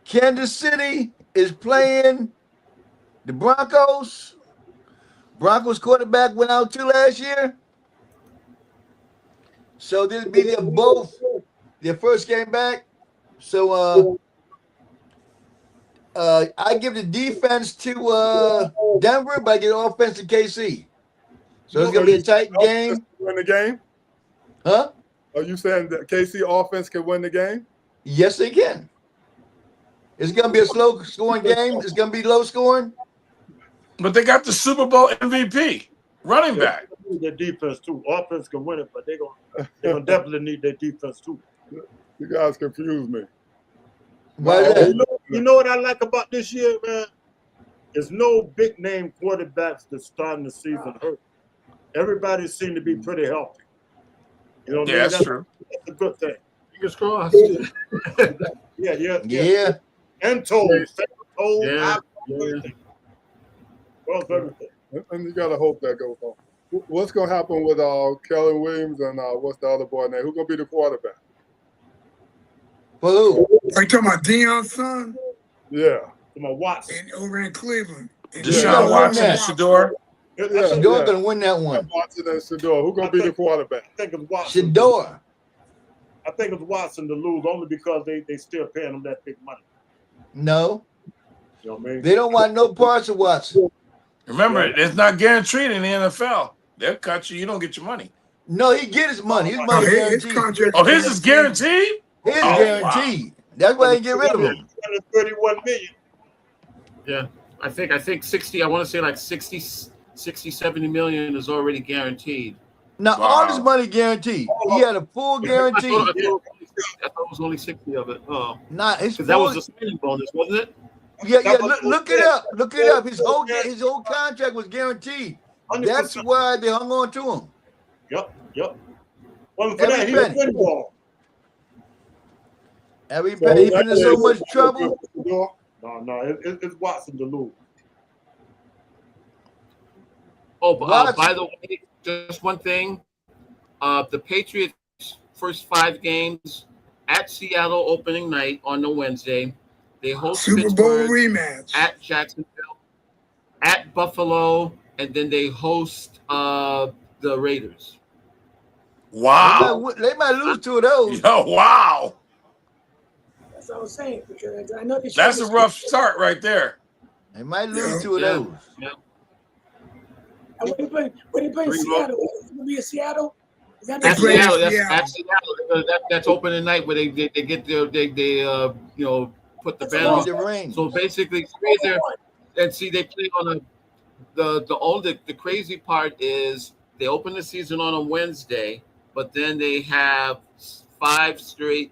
S3: Kansas City is playing the Broncos. Broncos quarterback went out too last year. So this will be their first game back. So I give the defense to Denver, but I give the offense to KC. So it's gonna be a tight game.
S1: Win the game?
S3: Huh?
S1: Are you saying that KC offense can win the game?
S3: Yes, they can. It's going to be a slow scoring game. It's going to be low scoring.
S4: But they got the Super Bowl MVP running back.
S6: They need their defense too. Offense can win it, but they're gonna definitely need their defense too.
S1: You guys confuse me.
S3: Why is that?
S6: You know what I like about this year, man? There's no big name quarterbacks that's starting the season hurt. Everybody seems to be pretty healthy. You know what I
S4: Yeah,
S6: mean?
S4: that's true.
S6: That's a good thing.
S7: Fingers crossed.
S6: Yeah. And toes. Toes.
S7: Yeah.
S6: Everything. Well, everything.
S1: And you got to hope that goes on. What's going to happen with Kellen Williams and what's the other boy name? Who's going to be the quarterback?
S3: For who?
S5: Are you talking about Deion's son
S1: Yeah.
S6: My Watson.
S5: and over in Cleveland? And
S4: Deshaun Watson and Shador.
S1: Yeah.
S3: Shador's going to win that one.
S1: Watson and Shador. Who's going to be the quarterback?
S6: I think it's Watson.
S3: Shador.
S6: I think it's Watson to lose only because they still paying him that big money.
S3: No.
S6: You know what I mean?
S3: They don't want no parts of Watson.
S4: Remember, it's not guaranteed in the NFL. They'll cut you. You don't get your money.
S3: No, he get his money. His
S5: Oh,
S3: money
S5: his
S3: guaranteed.
S5: contract.
S4: Oh, his is guaranteed?
S3: His
S4: Oh,
S3: guaranteed. That's why they get rid of him.
S6: 31 million.
S7: Yeah. I think 60, I want to say like 60, 70 million is already guaranteed.
S3: Now, all his money guaranteed. He had a full
S7: I
S3: guarantee.
S7: thought it was only 60 of it. Oh.
S3: Not his
S7: Because that was
S3: full.
S7: the signing bonus, wasn't it?
S3: Yeah. Look it up. Look it up. His whole contract was guaranteed.
S6: 100%.
S3: That's why they hung on to him.
S6: Yep. Well, for that,
S3: Every
S6: he was
S3: penny.
S6: winning ball.
S3: Every penny. He's been in so much trouble.
S6: No, it's Watson to lose.
S7: Oh,
S3: Watson.
S7: by the way, just one thing. The Patriots' first 5 games at Seattle opening night on the Wednesday. They host
S5: Super Bowl
S7: Pittsburgh,
S5: rematch.
S7: at Jacksonville, at Buffalo, and then they host the Raiders.
S4: Wow.
S3: They might lose 2 of those.
S4: Yo, wow.
S2: That's what I was saying because I know
S4: That's a rough start right there.
S3: They might lose 2 of
S7: Yeah.
S3: those.
S7: Yeah.
S2: When they play in Seattle, it's gonna be in Seattle. Is that
S7: That's
S2: next year?
S7: Seattle. That's
S5: Yeah.
S7: at Seattle. That's opening night where they get their put the
S2: It's a
S7: banner
S2: loss.
S3: The
S7: on.
S3: Rams.
S7: So basically, and see, they play on the crazy part is they open the season on a Wednesday, but then they have 5 straight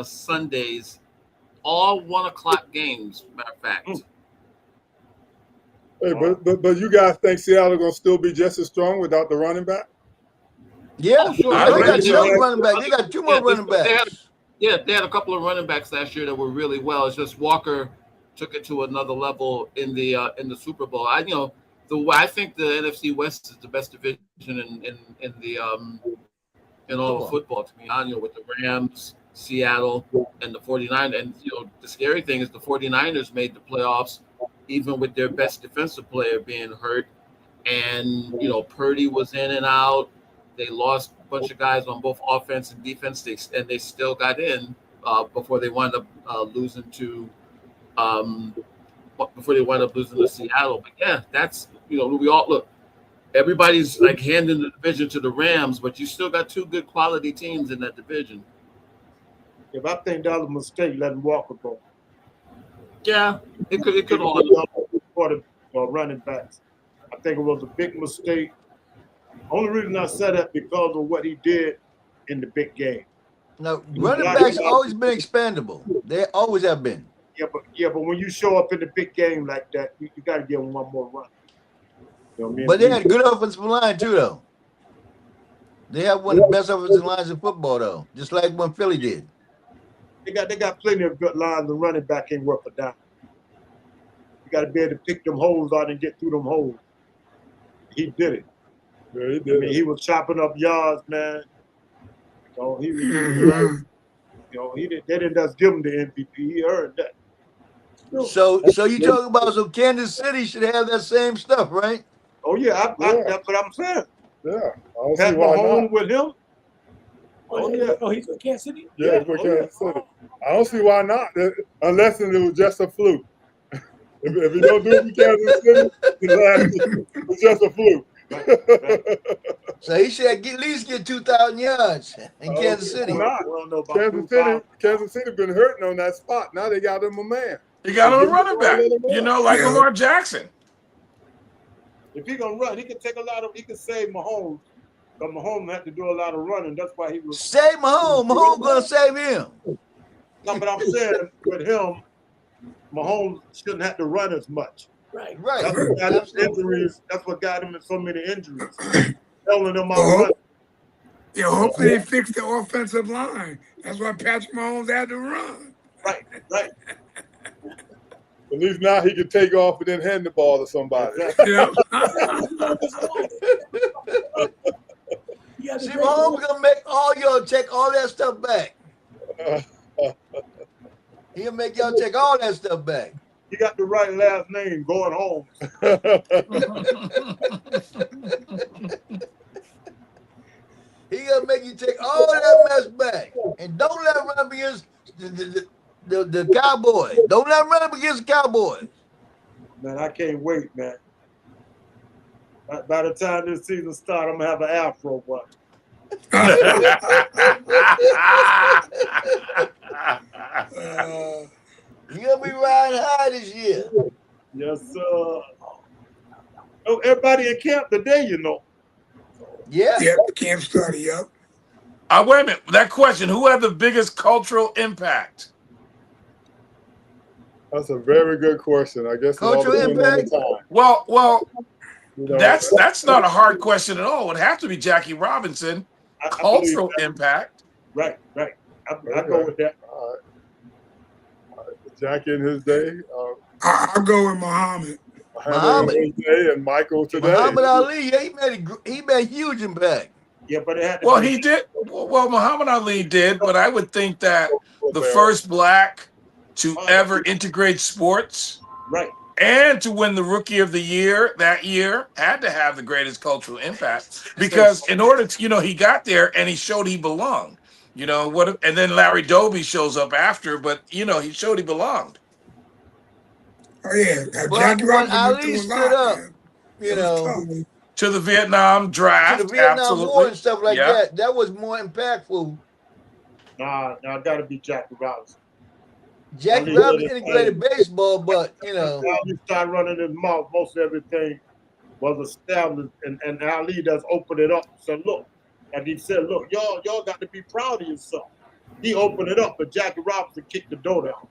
S7: Sundays, all 1 o'clock games. Matter of fact.
S1: Hey, but you guys think Seattle gonna still be just as strong without the running back?
S3: Yeah,
S7: Oh, sure.
S3: they got
S7: They-
S3: another running back. They got 2 more running
S7: they had-
S3: backs.
S7: they had a couple of running backs last year that were really well. It's just Walker took it to another level in the Super Bowl. I think the NFC West is the best division in all of football, to be honest, with the Rams, Seattle, and the 49ers. And the scary thing is the 49ers made the playoffs even with their best defensive player being hurt. And Purdy was in and out. They lost a bunch of guys on both offense and defense. They still got in before they wound up losing to Seattle. But yeah, that's we all look. Everybody's like handing the division to the Rams, but you still got 2 good quality teams in that division.
S6: If I think that was a mistake, letting Walker go.
S7: Yeah, it could all
S6: for the running backs. I think it was a big mistake. Only reason I said that because of what he did in the big game.
S3: Now, running backs always been expandable. They always have been.
S6: Yeah, but when you show up in the big game like that, you got to give them one more run. You know what I mean?
S3: But they had a good offensive line too, though. They have one of the best offensive lines in football, though, just like when Philly did.
S6: They got plenty of good lines. The running back ain't worth a dime. You got to be able to pick them holes out and get through them holes. He did it.
S1: Yeah, he did.
S6: He was chopping up yards, man. He did. They didn't just give him the MVP. He earned that.
S3: So you talking about Kansas City should have that same stuff, right?
S6: Oh yeah, that's what I'm saying.
S1: Yeah, I don't
S6: Had
S1: see why
S6: Mahomes
S1: not.
S6: with him.
S2: Oh, yeah. Oh, he's with Kansas City?
S1: Yeah, he's with Kansas City. I don't see why not, unless it was just a fluke. if he don't do it in Kansas City, it's just a fluke.
S3: So he should at least get 2,000 yards in Kansas City.
S1: Kansas City been hurting on that spot. Now they got him a man.
S4: He got him a running back. Like Lamar Jackson.
S6: If he gonna run, he can take he can save Mahomes. But Mahomes had to do a lot of running. That's why he was
S3: save Mahomes. Mahomes gonna save him.
S6: No, but I'm saying with him, Mahomes shouldn't have to run as much.
S2: Right.
S6: That's what got him injuries. That's what got him in so many injuries. Telling him out running.
S5: Yeah, hopefully they fix the offensive line. That's why Patrick Mahomes had to run.
S6: Right.
S1: At least now he can take off and then hand the ball to somebody.
S5: Yeah.
S3: See, Mahomes gonna make all y'all take all that stuff back. He'll make y'all take all that stuff back.
S6: He got the right last name, going home.
S3: He gonna make you take all that mess back, and don't let him run up against the Cowboys. Don't let him run up against the Cowboys.
S6: Man, I can't wait, man. By the time this season starts, I'm gonna have an afro one.
S3: You're gonna be riding high this year.
S6: Yes, sir. Oh, everybody in camp today,
S3: Yeah.
S5: Yep, camp started, yep.
S4: Wait a minute. That question, who had the biggest cultural impact?
S1: That's a very good question. I guess
S3: Cultural impact?
S4: Well, that's not a hard question at all. It would have to be Jackie Robinson. Cultural impact.
S6: Right. I go with that.
S1: All right. Jackie in his day.
S5: I'll go with Muhammad.
S3: Muhammad
S1: in his day and Michael today.
S3: Muhammad Ali, yeah, he made a huge impact.
S6: Yeah, but it had to
S4: Well, he did. Well, Muhammad Ali did, but I would think that the first black to ever integrate sports,
S6: right,
S4: and to win the Rookie of the Year that year had to have the greatest cultural impact because in order to, he got there and he showed he belonged. And then Larry Doby shows up after, but he showed he belonged.
S5: Oh yeah,
S3: Jackie Robinson Ali stood up,
S4: to the Vietnam draft,
S3: to the Vietnam
S4: absolutely.
S3: War and stuff like that. That was more impactful.
S6: Nah, I gotta be Jackie Robinson.
S3: Jackie Robinson integrated baseball, but you know,
S6: Ali started running his mouth. Most everything was established, and Ali just opened it up. So look, and he said, "Look, y'all got to be proud of yourself." He opened it up, but Jackie Robinson kicked the door down.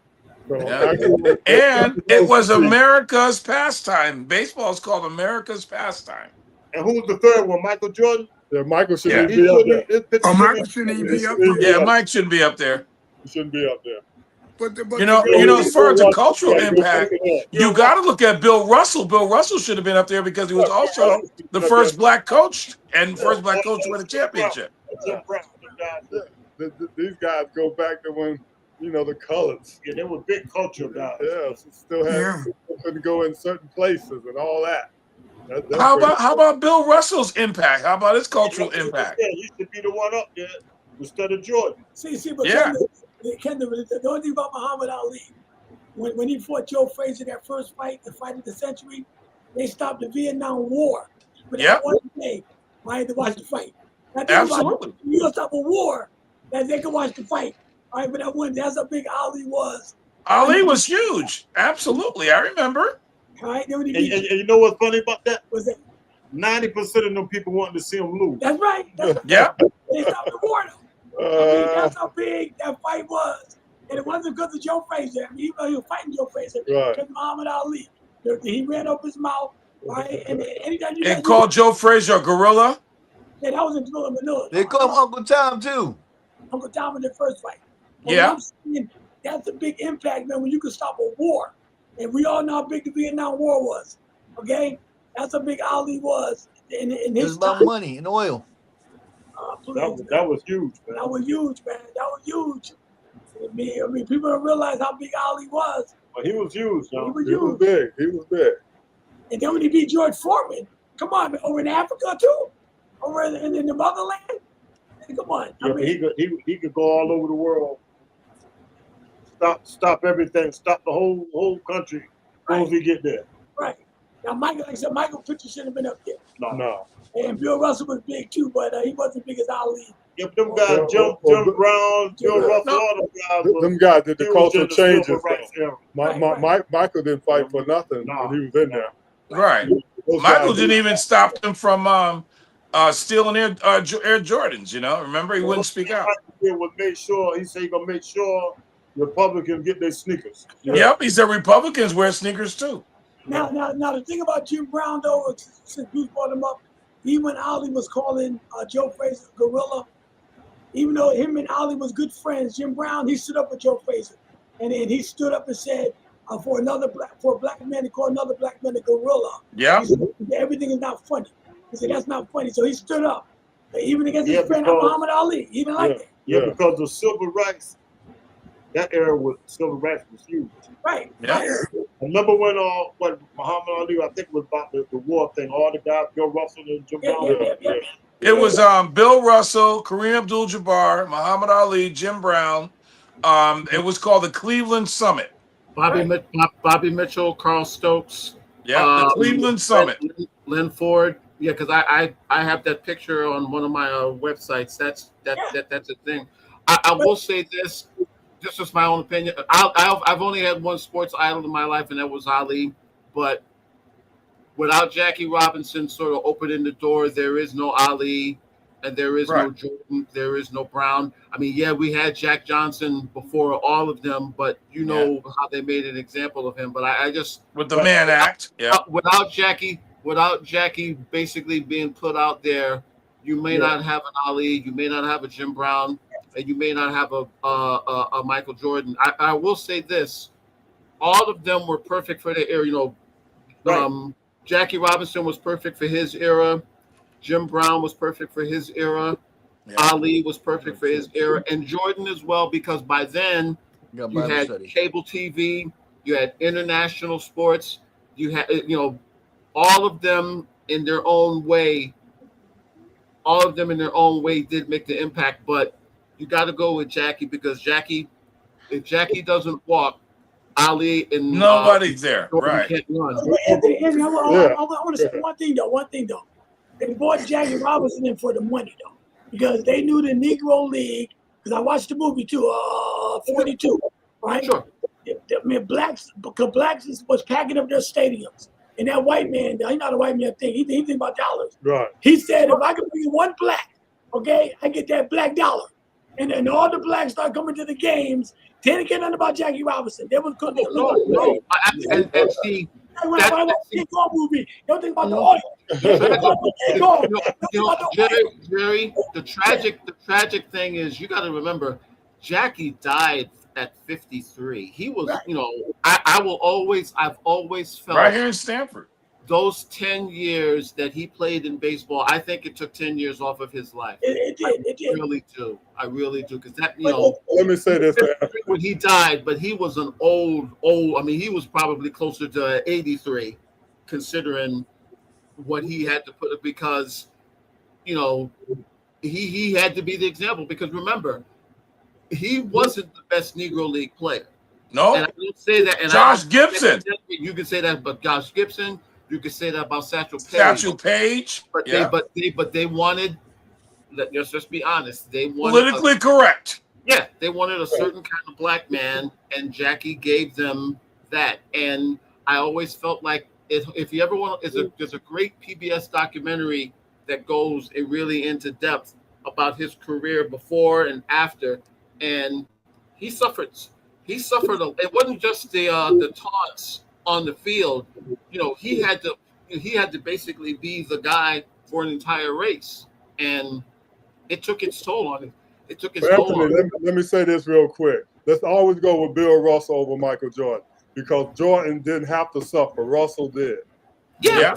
S6: So,
S4: Yeah. And it was America's pastime. Baseball is called America's pastime.
S6: and who's the third one? Michael Jordan.
S1: Yeah, Michael
S4: Yeah.
S1: shouldn't be up there.
S5: Oh, Michael shouldn't even be up there.
S4: Yeah, Mike shouldn't be up there.
S1: He shouldn't be up there.
S5: But
S4: You know, as far as the cultural impact, you got to look at Bill Russell. Bill Russell should have been up there because he was also the first black coach and first black coach to win a championship.
S1: These guys go back to when, you know, the colors.
S6: Yeah, they were big culture guys.
S1: Yeah, so still had couldn't go in certain places and all that.
S4: How about Bill Russell's impact? How about his cultural impact?
S6: Yeah, he should be the one up there instead of Jordan.
S2: See, but
S4: Yeah.
S2: Kendall, the only thing about Muhammad Ali, when he fought Joe Frazier that first fight, the fight of the century, they stopped the Vietnam War. But that one day, I had to watch the fight.
S4: Absolutely.
S2: You gonna stop a war that they can watch the fight. All right, but that's how big Ali was.
S4: Ali was huge. Absolutely, I remember.
S2: All right,
S6: and you know what's funny about that?
S2: Was that
S6: 90% of them people wanted to see him lose.
S2: That's right.
S4: Yeah.
S2: They stopped the war though. That's how big that fight was. And it wasn't because of Joe Frazier. I mean, he was fighting Joe Frazier. Because Muhammad Ali, he ran up his mouth. Right? And anytime
S4: and called Joe Frazier a gorilla.
S2: Yeah, that was in Manila.
S3: They call him Uncle Tom too.
S2: Uncle Tom in the first fight. But
S4: yeah.
S2: That's a big impact, man, when you can stop a war. And we all know how big the Vietnam War was. Okay? That's how big Ali was in his time.
S3: It was about money and oil.
S6: That was huge, man.
S2: That was huge, man. That was huge. I mean, people don't realize how big Ali was.
S6: Well, he was huge, though.
S1: He was big. He was big.
S2: And then when he beat George Foreman, come on, man, over in Africa too, over in the motherland. Come on.
S6: Yeah, I mean, he could go all over the world. Stop everything. Stop the whole country. As soon as he get there.
S2: Right. Now, Michael, like I said, Michael Pritchard shouldn't have been up there.
S6: No.
S2: And Bill Russell was big too, but he wasn't big as Ali.
S6: Yeah, them guys, Jim Brown, Bill Russell, all them guys.
S1: Them guys did the cultural changes.
S6: Michael
S1: didn't fight for nothing when he was in there.
S4: Right. Michael didn't even stop them from stealing Air Jordans. You know, remember he wouldn't speak out.
S6: He said he gonna make sure Republicans get their sneakers.
S4: Yep, he said Republicans wear sneakers too.
S2: Now, the thing about Jim Brown, though, since Bruce brought him up, even when Ali was calling Joe Frazier gorilla, even though him and Ali was good friends, Jim Brown, he stood up with Joe Frazier, and he stood up and said, for a black man to call another black man a gorilla,
S4: yeah,
S2: everything is not funny. He said that's not funny, so he stood up, even against his friend Muhammad Ali. He didn't like that.
S6: Yeah, because the civil rights, that era with civil rights was huge.
S2: Right.
S4: Yeah.
S2: Right.
S6: I remember when Muhammad Ali, I think it was about the war thing, all the guys, Bill Russell and Jim Brown.
S4: It was Bill Russell, Kareem Abdul-Jabbar, Muhammad Ali, Jim Brown. It was called the Cleveland Summit.
S7: Bobby Mitchell, Carl Stokes.
S4: Yeah, the Cleveland Summit.
S7: Lynn Ford. Yeah, because I have that picture on one of my websites. That's a thing. I will say this. This is my own opinion. I've only had one sports idol in my life, and that was Ali. But without Jackie Robinson sort of opening the door, there is no Ali, and there is no Jordan, there is no Brown. I mean, yeah, we had Jack Johnson before all of them, but you know how they made an example of him. But I just
S4: with the Mann Act,
S7: without Jackie basically being put out there, you may not have an Ali, you may not have a Jim Brown, and you may not have a Michael Jordan. I will say this: all of them were perfect for their era. You know, Jackie Robinson was perfect for his era. Jim Brown was perfect for his era. Yeah. Ali was perfect for his era, and Jordan as well, because by then you had cable TV, you had international sports, you had all of them in their own way. All of them in their own way did make the impact, but you got to go with Jackie, because if Jackie doesn't walk, Ali and
S4: nobody's there,
S7: Jordan
S4: right?
S7: Can't run.
S2: Anthony, I want to say one thing though. They brought Jackie Robinson in for the money though, because they knew the Negro League. Because I watched the movie too, 42, right?
S7: Sure.
S2: blacks, because blacks was packing up their stadiums. And that white man, he's not a white man thing. He thinks about dollars.
S1: Right.
S2: He said, if I can bring one black, okay, I get that black dollar. And all the blacks start coming to the games. They didn't care nothing about Jackie Robinson. They was cooking.
S7: No. And see,
S2: movie. Don't think about the audience.
S7: Jerry, the tragic thing is you got to remember, Jackie died at 53. He was, I've always felt
S4: right here in Stanford.
S7: Those 10 years that he played in baseball, I think it took 10 years off of his life.
S2: It did.
S7: I really do. Because that,
S1: let me say this.
S7: When he died, but he was an old, I mean, he was probably closer to 83, considering what he had to put, because, he had to be the example. Because remember, he wasn't the best Negro League player.
S4: No.
S7: And I don't say that. And
S4: Josh Gibson.
S7: You can say that about Josh Gibson. You could say that about
S4: Satchel Paige.
S7: But they wanted. Let's just be honest. They wanted
S4: politically correct.
S7: Yeah, they wanted a certain kind of black man, and Jackie gave them that. And I always felt like if you ever want, there's a great PBS documentary that goes really into depth about his career before and after, and he suffered. It wasn't just the taunts on the field. He had to basically be the guy for an entire race, and it took its toll on him. It took its toll on him.
S1: Let me say this real quick. Let's always go with Bill Russell over Michael Jordan, because Jordan didn't have to suffer. Russell did.
S7: Yeah,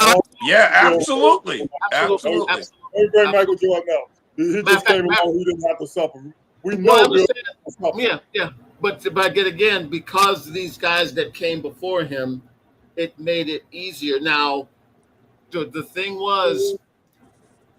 S4: absolutely.
S1: Don't bring Michael Jordan out. He just came along. He didn't have to suffer. We know Bill suffered.
S7: Yeah. But again, because these guys that came before him, it made it easier. Now, the thing was,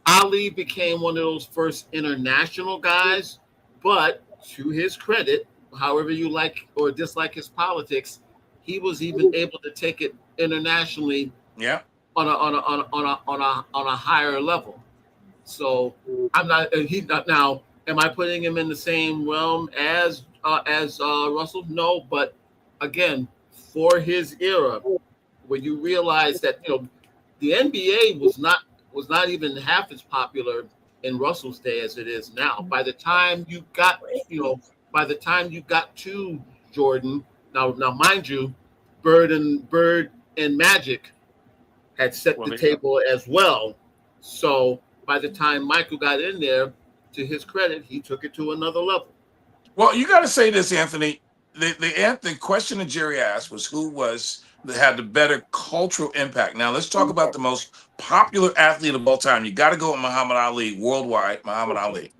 S7: Ali became one of those first international guys, but to his credit, however you like or dislike his politics, he was even able to take it internationally.
S4: Yeah.
S7: On a higher level. So he's not now. Am I putting him in the same realm as Russell? No, but again, for his era, when you realize that the NBA was not even half as popular in Russell's day as it is now. By the time you got to Jordan, now mind you, Bird and Magic had set the table as well. So by the time Michael got in there, to his credit, he took it to another level.
S4: Well, you got to say this, Anthony. The question that Jerry asked was who had the better cultural impact. Now let's talk about the most popular athlete of all time. You got to go with Muhammad Ali, worldwide, Muhammad Ali.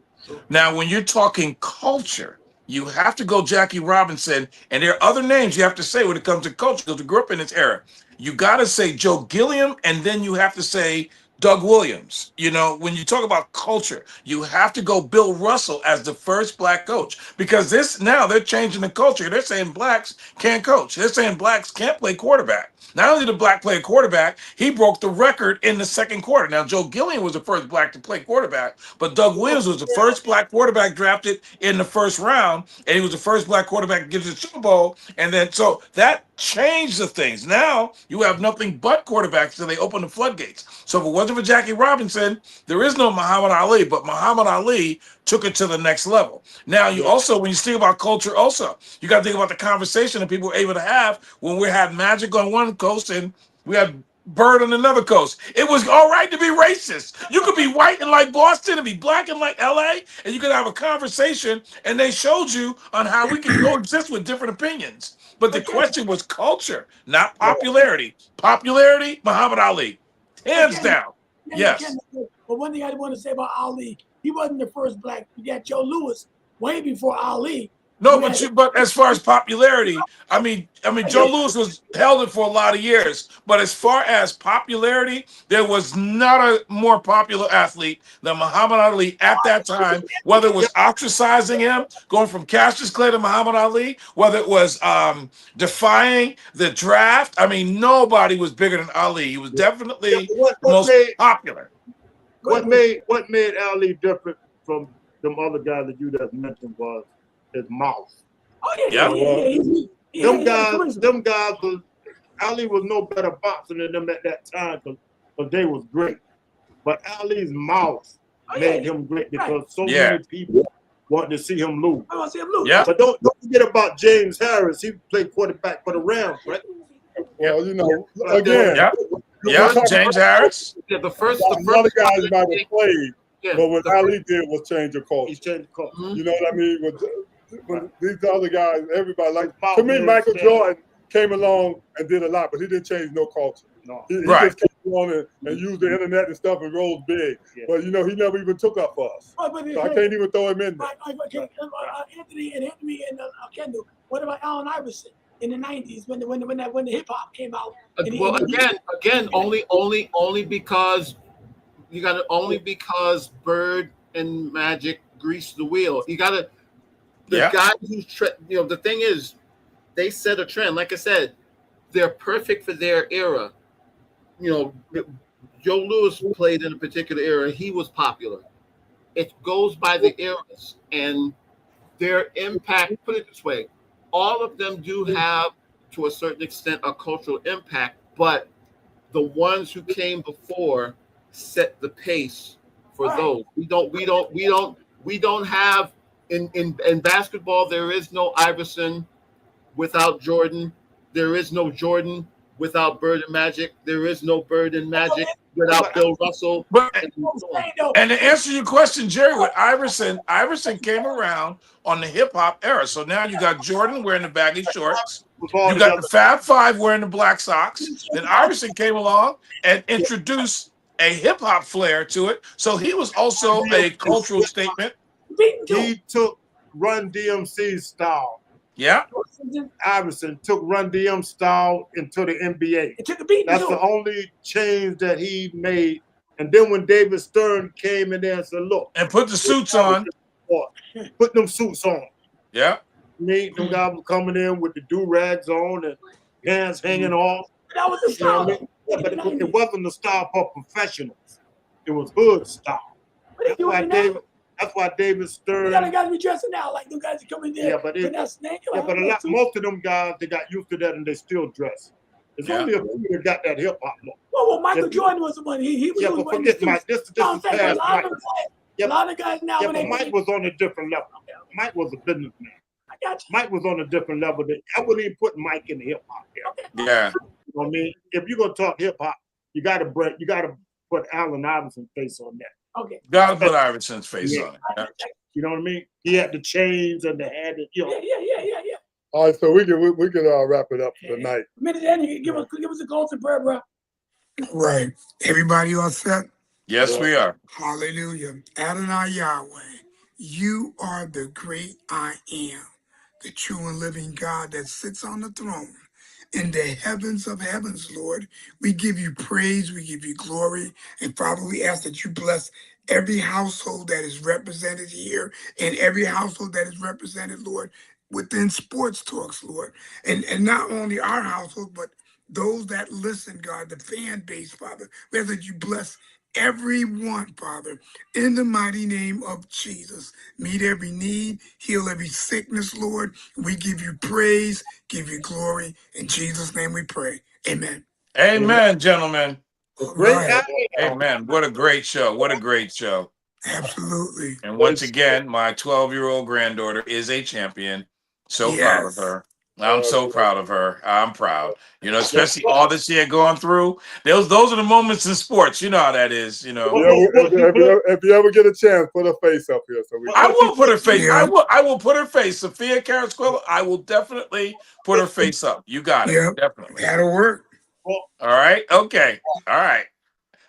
S4: Now, when you're talking culture, you have to go Jackie Robinson, and there are other names you have to say when it comes to culture, because we grew up in this era. You got to say Joe Gilliam, and then you have to say Doug Williams. When you talk about culture, you have to go Bill Russell as the first black coach, because now they're changing the culture. They're saying blacks can't coach. They're saying blacks can't play quarterback. Not only did black play quarterback, he broke the record in the second quarter. Now, Joe Gilliam was the first black to play quarterback, but Doug Williams was the first black quarterback drafted in the first round, and he was the first black quarterback to get to the Super Bowl. And then, so that changed the things. Now you have nothing but quarterbacks, so they open the floodgates. So if it wasn't for Jackie Robinson, there is no Muhammad Ali, but Muhammad Ali took it to the next level. Now, you also, when you think about culture, also, you got to think about the conversation that people were able to have when we had Magic on one coast and we had Bird on another coast. It was all right to be racist. You could be white and like Boston and be black and like LA, and you could have a conversation, and they showed you on how we can coexist with different opinions. But the question was culture, not popularity. Popularity, Muhammad Ali. Hands down. Yes.
S2: But one thing I want to say about Ali, he wasn't the first black. You got Joe Louis way before Ali.
S4: No, but as far as popularity, I mean, Joe Louis was held it for a lot of years. But as far as popularity, there was not a more popular athlete than Muhammad Ali at that time. Whether it was ostracizing him, going from Cassius Clay to Muhammad Ali, whether it was defying the draft. I mean, nobody was bigger than Ali. He was definitely the most popular.
S6: What made Ali different from them other guys that you just mentioned was his mouth.
S2: Oh yeah.
S6: Them guys was Ali was no better boxer than them at that time because they was great. But Ali's mouth made him great because so many people wanted to see him lose.
S2: I want to see him lose.
S4: Yeah.
S6: But don't forget about James Harris. He played quarterback for the Rams, right?
S1: Well, you know, again,
S4: James Harris.
S7: Yeah, the first
S1: a lot of guys might have played,
S7: Yeah,
S1: but what Ali did was change the culture.
S6: He changed the culture.
S1: You know what I mean? When these other guys, everybody like
S6: Like
S1: to me, Michael Jordan came along and did a lot, but he didn't change no culture.
S6: No.
S1: He just came on and used the internet and stuff and rose big.
S6: Yeah.
S1: But you know, he never even took up for us. So I can't even throw him in there.
S2: Anthony and Kendall. What about Allen Iverson in the '90s when the hip hop came out?
S7: Well, again, only because you got to because Bird and Magic greased the wheel. You got to guy who's the thing is, they set a trend. Like I said, they're perfect for their era. You know, Joe Louis played in a particular era. He was popular. It goes by the eras and their impact. Put it this way, all of them do have, to a certain extent, a cultural impact, but the ones who came before set the pace for those. We don't have in basketball. There is no Iverson without Jordan. There is no Jordan without Bird and Magic. There is no Bird and Magic without Bill Russell.
S4: And to answer your question, Jerry, with Iverson came around on the hip hop era. So now you got Jordan wearing the baggy shorts. You got the Fab Five wearing the black socks. Then Iverson came along and introduced a hip hop flair to it. So he was also a cultural statement.
S6: He took Run DMC style.
S4: Yeah.
S6: Iverson took Run DM style into the NBA. That's the only change that he made. And then when David Stern came in there and said, look.
S4: And put the suits on.
S6: Put them suits on.
S4: Yeah.
S6: Them guys were coming in with the do-rags on and hands hanging off.
S2: That was the style.
S6: But it wasn't the style for professionals. It was hood style. That's why David Stern.
S2: The guys be dressing out like them guys are coming there.
S6: But most of them guys, they got used to that and they still dress. There's only a few that got that hip hop look.
S2: Well, Michael Jordan was the one. He was
S6: but forget Mike. This is past Mike.
S2: A lot of guys now.
S6: But Mike was on a different level. Mike was a businessman.
S2: I got you.
S6: Mike was on a different level. I wouldn't even put Mike in the hip hop here.
S4: Yeah.
S6: You know what I mean? If you're gonna talk hip hop, you gotta put Allen Iverson's face on that.
S2: Okay.
S4: Gotta put Iverson's face on it. Yeah.
S6: You know what I mean? He had the chains and the hat.
S2: Yeah.
S1: All right, so we can wrap it up for tonight.
S2: A minute, then you give us a closing prayer, bro.
S5: Right. Everybody all set?
S4: Yes, we are.
S5: Hallelujah. Adonai Yahweh, you are the great I am, the true and living God that sits on the throne in the heavens of heavens, Lord. We give you praise, we give you glory, and Father, we ask that you bless every household that is represented here and every household that is represented, Lord, within Sports Talks, Lord. And not only our household, but those that listen, God, the fan base, Father. We ask that you bless everyone, Father, in the mighty name of Jesus. Meet every need, heal every sickness, Lord. We give you praise, give you glory. In Jesus' name we pray. Amen.
S4: Amen, gentlemen.
S5: Right.
S4: Amen. What a great show. What a great show.
S5: Absolutely.
S4: And once again, my 12-year-old granddaughter is a champion. So proud of her. I'm so proud of her. I'm proud. You know, especially all that she had gone through. Those are the moments in sports. You know how that is. You know.
S1: If you ever get a chance, put her face up here.
S4: I will put her face. Yeah. I will put her face. Sophia Carrasquillo, I will definitely put her face up. You got it. Definitely.
S5: That'll work.
S4: All right. Okay. All right.